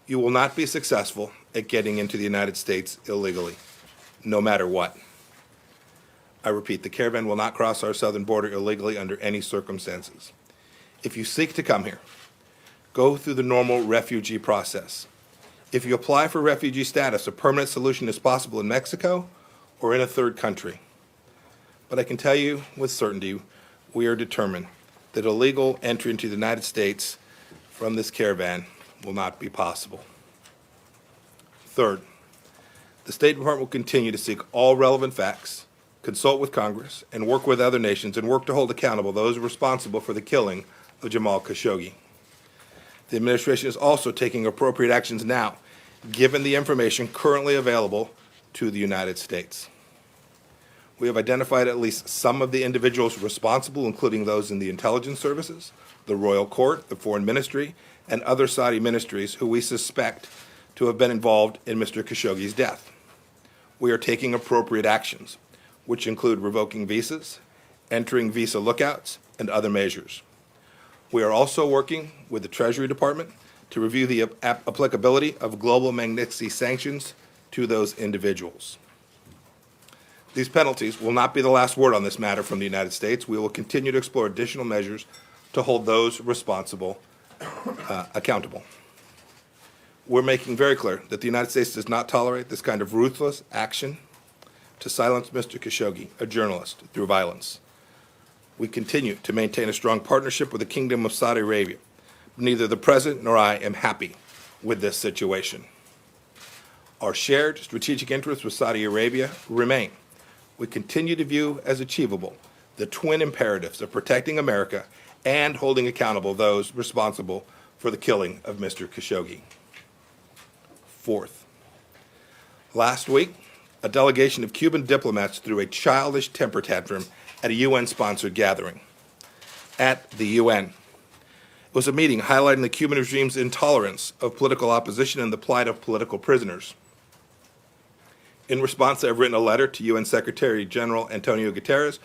You will not be successful at getting into the United States illegally, no matter what. I repeat, the caravan will not cross our southern border illegally under any circumstances. If you seek to come here, go through the normal refugee process. If you apply for refugee status, a permanent solution is possible in Mexico or in a third country. But I can tell you with certainty, we are determined that illegal entry into the United States from this caravan will not be possible. Third, the State Department will continue to seek all relevant facts, consult with Congress, and work with other nations and work to hold accountable those responsible for the killing of Jamal Khashoggi. The administration is also taking appropriate actions now, given the information currently available to the United States. We have identified at least some of the individuals responsible, including those in the intelligence services, the royal court, the foreign ministry, and other Saudi ministries who we suspect to have been involved in Mr. Khashoggi's death. We are taking appropriate actions, which include revoking visas, entering visa lookouts, and other measures. We are also working with the Treasury Department to review the applicability of global Magnitsky sanctions to those individuals. These penalties will not be the last word on this matter from the United States. We will continue to explore additional measures to hold those responsible accountable. We're making very clear that the United States does not tolerate this kind of ruthless action to silence Mr. Khashoggi, a journalist, through violence. We continue to maintain a strong partnership with the Kingdom of Saudi Arabia. Neither the President nor I am happy with this situation. Our shared strategic interests with Saudi Arabia remain. We continue to view as achievable the twin imperatives of protecting America and holding accountable those responsible for the killing of Mr. Khashoggi. Fourth, last week, a delegation of Cuban diplomats threw a childish temper tantrum at a UN-sponsored gathering. At the UN, it was a meeting highlighting the Cuban regime's intolerance of political opposition and the plight of political prisoners. In response, I've written a letter to UN Secretary General Antonio Guterres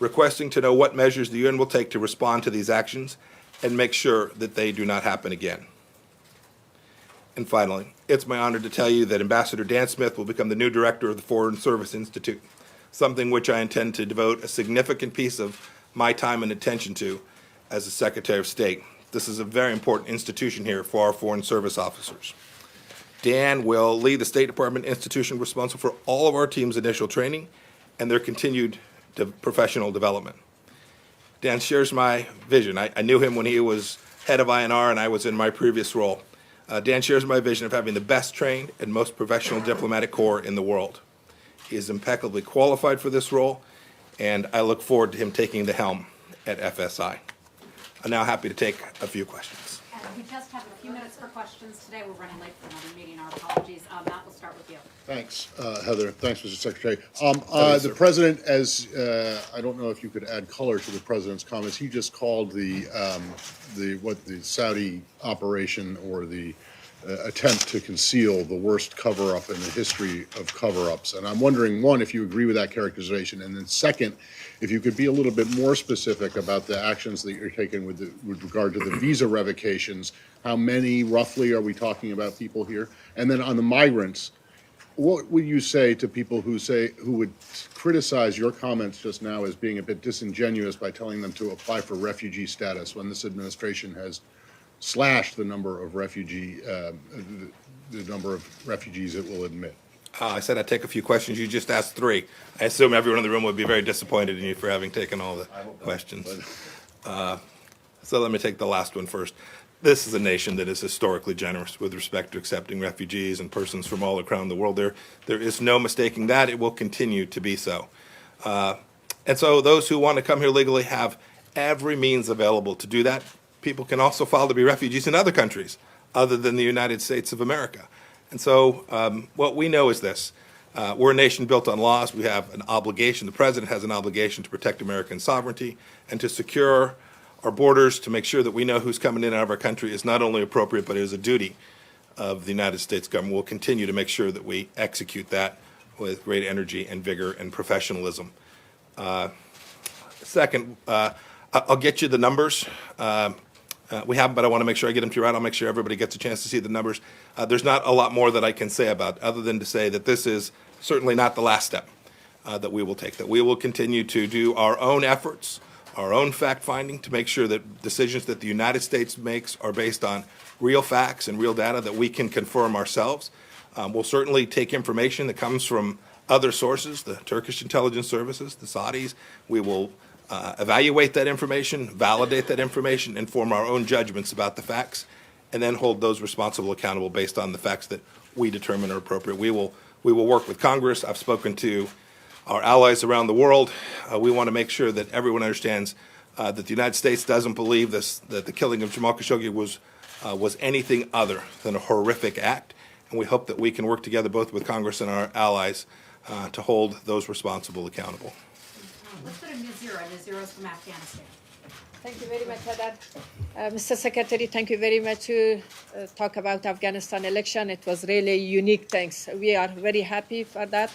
requesting to know what measures the UN will take to respond to these actions and make sure that they do not happen again. And finally, it's my honor to tell you that Ambassador Dan Smith will become the new director of the Foreign Service Institute, something which I intend to devote a significant piece of my time and attention to as the Secretary of State. This is a very important institution here for our Foreign Service officers. Dan will lead the State Department institution responsible for all of our team's initial training and their continued professional development. Dan shares my vision. I knew him when he was head of INR and I was in my previous role. Dan shares my vision of having the best trained and most professional diplomatic corps in the world. He is impeccably qualified for this role, and I look forward to him taking the helm at FSI. I'm now happy to take a few questions. And we just have a few minutes for questions today. We're running late for another meeting. Our apologies. Matt, we'll start with you. Thanks, Heather. Thanks, Mr. Secretary. The president, as I don't know if you could add color to the president's comments. He just called the Saudi operation or the attempt to conceal the worst cover-up in the history of cover-ups. And I'm wondering, one, if you agree with that characterization, and then second, if you could be a little bit more specific about the actions that you're taking with regard to the visa revocations. How many, roughly, are we talking about people here? And then on the migrants, what would you say to people who would criticize your comments just now as being a bit disingenuous by telling them to apply for refugee status when this administration has slashed the number of refugees it will admit? I said I'd take a few questions. You just asked 3. I assume everyone in the room would be very disappointed in you for having taken all the questions. So let me take the last one first. This is a nation that is historically generous with respect to accepting refugees and persons from all around the world. There is no mistaking that. It will continue to be so. And so those who want to come here legally have every means available to do that. People can also file to be refugees in other countries other than the United States of America. And so what we know is this. We're a nation built on laws. We have an obligation. The president has an obligation to protect American sovereignty and to secure our borders, to make sure that we know who's coming in and out of our country is not only appropriate, but it is a duty of the United States government. We'll continue to make sure that we execute that with great energy and vigor and professionalism. Second, I'll get you the numbers. We have, but I want to make sure I get them to you right. I'll make sure everybody gets a chance to see the numbers. There's not a lot more that I can say about, other than to say that this is certainly not the last step that we will take, that we will continue to do our own efforts, our own fact-finding, to make sure that decisions that the United States makes are based on real facts and real data that we can confirm ourselves. We'll certainly take information that comes from other sources, the Turkish intelligence services, the Saudis. We will evaluate that information, validate that information, and form our own judgments about the facts, and then hold those responsible accountable based on the facts that we determine are appropriate. We will work with Congress. I've spoken to our allies around the world. We want to make sure that everyone understands that the United States doesn't believe that the killing of Jamal Khashoggi was anything other than a horrific act, and we hope that we can work together both with Congress and our allies to hold those responsible accountable. Let's go to Nazira. Nazira is from Afghanistan. Thank you very much, Heather. Mr. Secretary, thank you very much to talk about Afghanistan election. It was really unique things. We are very happy for that.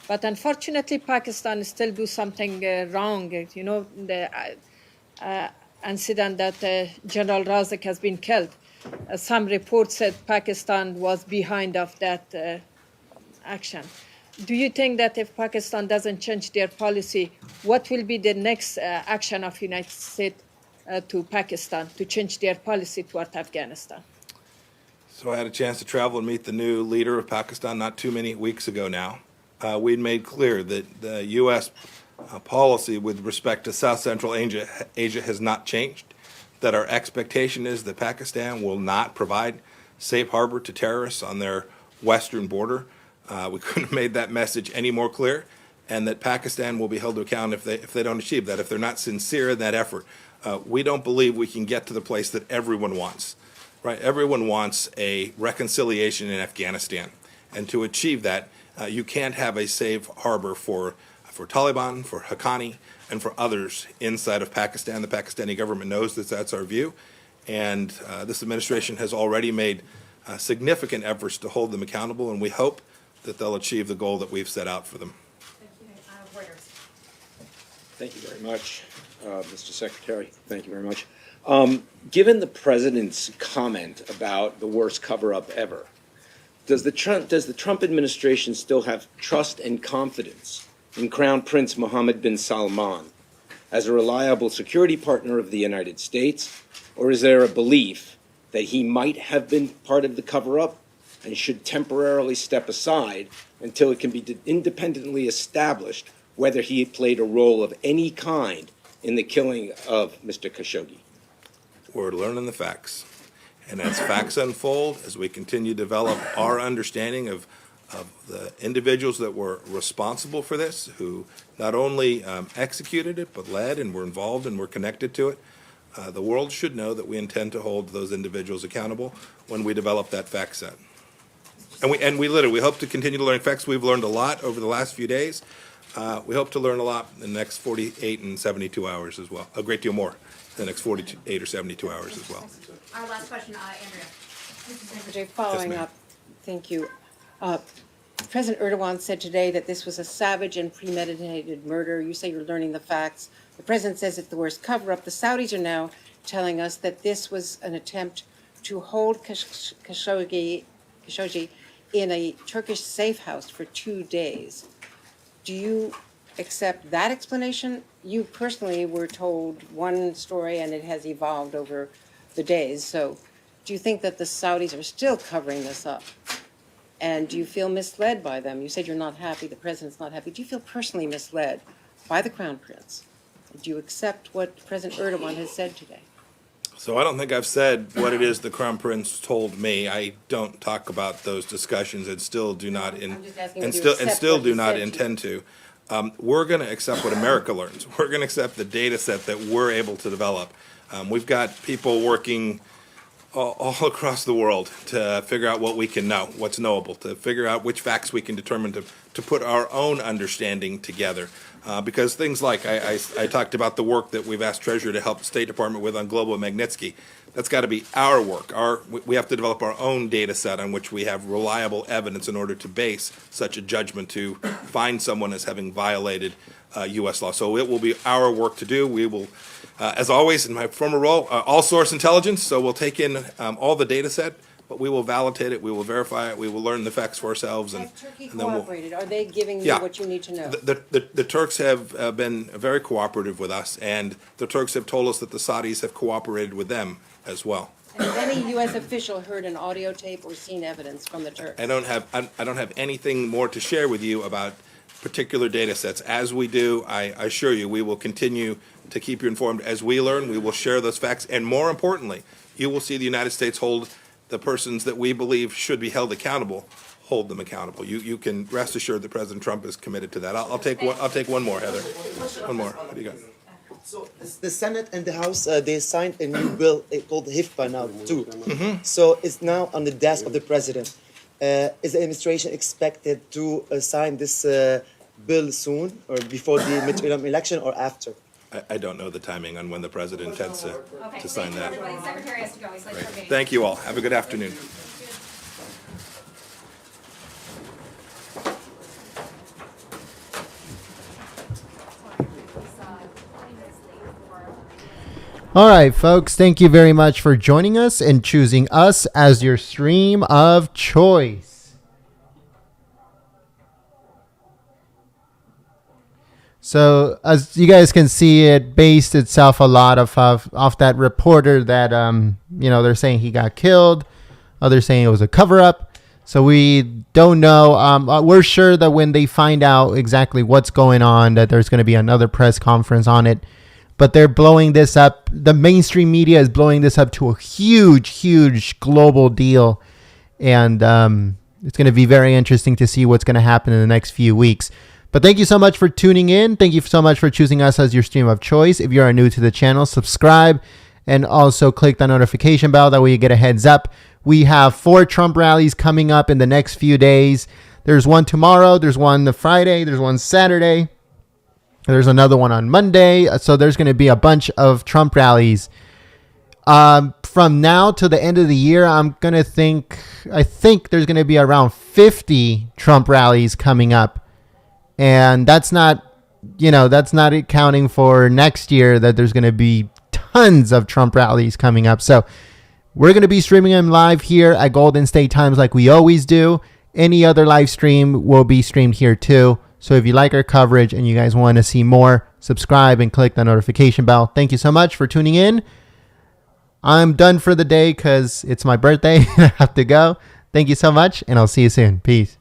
But unfortunately, Pakistan still do something wrong. You know, the incident that General Razik has been killed. Some reports said Pakistan was behind of that action. Do you think that if Pakistan doesn't change their policy, what will be the next action of United States to Pakistan to change their policy toward Afghanistan? So I had a chance to travel and meet the new leader of Pakistan not too many weeks ago now. We'd made clear that the U.S. Policy with respect to South Central Asia has not changed, that our expectation is that Pakistan will not provide safe harbor to terrorists on their western border. We couldn't have made that message any more clear, and that Pakistan will be held to account if they don't achieve that, if they're not sincere in that effort. We don't believe we can get to the place that everyone wants, right? Everyone wants a reconciliation in Afghanistan, and to achieve that, you can't have a safe harbor for Taliban, for Haqqani, and for others inside of Pakistan. The Pakistani government knows that that's our view, and this administration has already made significant efforts to hold them accountable, and we hope that they'll achieve the goal that we've set out for them. Thank you. Reuters. Thank you very much. Mr. Secretary. Thank you very much. Given the president's comment about the worst cover-up ever, does the Trump administration still have trust and confidence in Crown Prince Mohammed bin Salman as a reliable security partner of the United States, or is there a belief that he might have been part of the cover-up and should temporarily step aside until it can be independently established whether he played a role of any kind in the killing of Mr. Khashoggi? We're learning the facts. And as facts unfold, as we continue to develop our understanding of the individuals that were responsible for this, who not only executed it, but led and were involved and were connected to it, the world should know that we intend to hold those individuals accountable when we develop that fact set. And we hope to continue to learn facts. We've learned a lot over the last few days. We hope to learn a lot in the next 48 and 72 hours as well. A great deal more in the next 48 or 72 hours as well. Our last question, Andrea. Mr. Secretary, following ma'am. up, thank you. President Erdogan said today that this was a savage and premeditated murder. You say you're learning the facts. The president says it's the worst cover-up. The Saudis are now telling us that this was an attempt to hold Khashoggi in a Turkish safe house for 2 days. Do you accept that explanation? You personally were told one story and it has evolved over the days. So do you think that the Saudis are still covering this up? And do you feel misled by them? You said you're not happy, the president's not happy. Do you feel personally misled by the Crown Prince? Do you accept what President Erdogan has said today? So I don't think I've said what it is the Crown Prince told me. I don't talk about those discussions and still do not intend to. We're going to accept what America learns. We're going to accept the data set that we're able to develop. We've got people working all across the world to figure out what we can know, what's knowable, to figure out which facts we can determine to put our own understanding together. Because things like, I talked about the work that we've asked Treasury to help the State Department with on Global Magnitsky. That's got to be our work. We have to develop our own data set on which we have reliable evidence in order to base such a judgment to find someone as having violated U.S. law. So it will be our work to do. We will, as always, in my former role, all source intelligence. So we'll take in all the data set, but we will validate it, we will verify it, we will learn the facts for ourselves. Has Turkey and then we'll, cooperated? Are they giving you Yeah. what you need to know? the Turks have been very cooperative with us, and the Turks have told us that the Saudis have cooperated with them as well. And has any U.S. official heard an audio tape or seen evidence from the Turks? I don't have anything more to share with you about particular data sets. As we do, I assure you, we will continue to keep you informed. As we learn, we will share those facts, and more importantly, you will see the United States hold the persons that we believe should be held accountable, hold them accountable. You can rest assured that President Trump is committed to that. I'll take one more, Heather. One more. What do you got? So the Senate and the House, they signed a new bill called HIFPA now too. Mm-hmm. So it's now on the desk of the president. Is the administration expected to sign this bill soon, or before the midterm election, or after? I don't know the timing on when the president intends to sign that. The secretary has to go. He's late for a meeting. Thank you all. Have a good afternoon. All right, folks, thank you very much for joining us and choosing us as your stream of choice. So as you guys can see, it based itself a lot off that reporter that, they're saying he got killed. Others saying it was a cover-up. So we don't know. We're sure that when they find out exactly what's going on, that there's going to be another press conference on it. But they're blowing this up. The mainstream media is blowing this up to a huge, huge global deal. And it's going to be very interesting to see what's going to happen in the next few weeks. But thank you so much for tuning in. Thank you so much for choosing us as your stream of choice. If you are new to the channel, subscribe and also click the notification bell. That way you get a heads up. We have 4 Trump rallies coming up in the next few days. There's one tomorrow. There's one the Friday. There's one Saturday. There's another one on Monday. So there's going to be a bunch of Trump rallies. From now to the end of the year, I think there's going to be around 50 Trump rallies coming up. And that's not that's not accounting for next year that there's going to be tons of Trump rallies coming up. So we're going to be streaming them live here at Golden State Times like we always do. Any other live stream will be streamed here too. So if you like our coverage and you guys want to see more, subscribe and click the notification bell. Thank you so much for tuning in. I'm done for the day because it's my birthday and I have to go. Thank you so much, and I'll see you soon. Peace.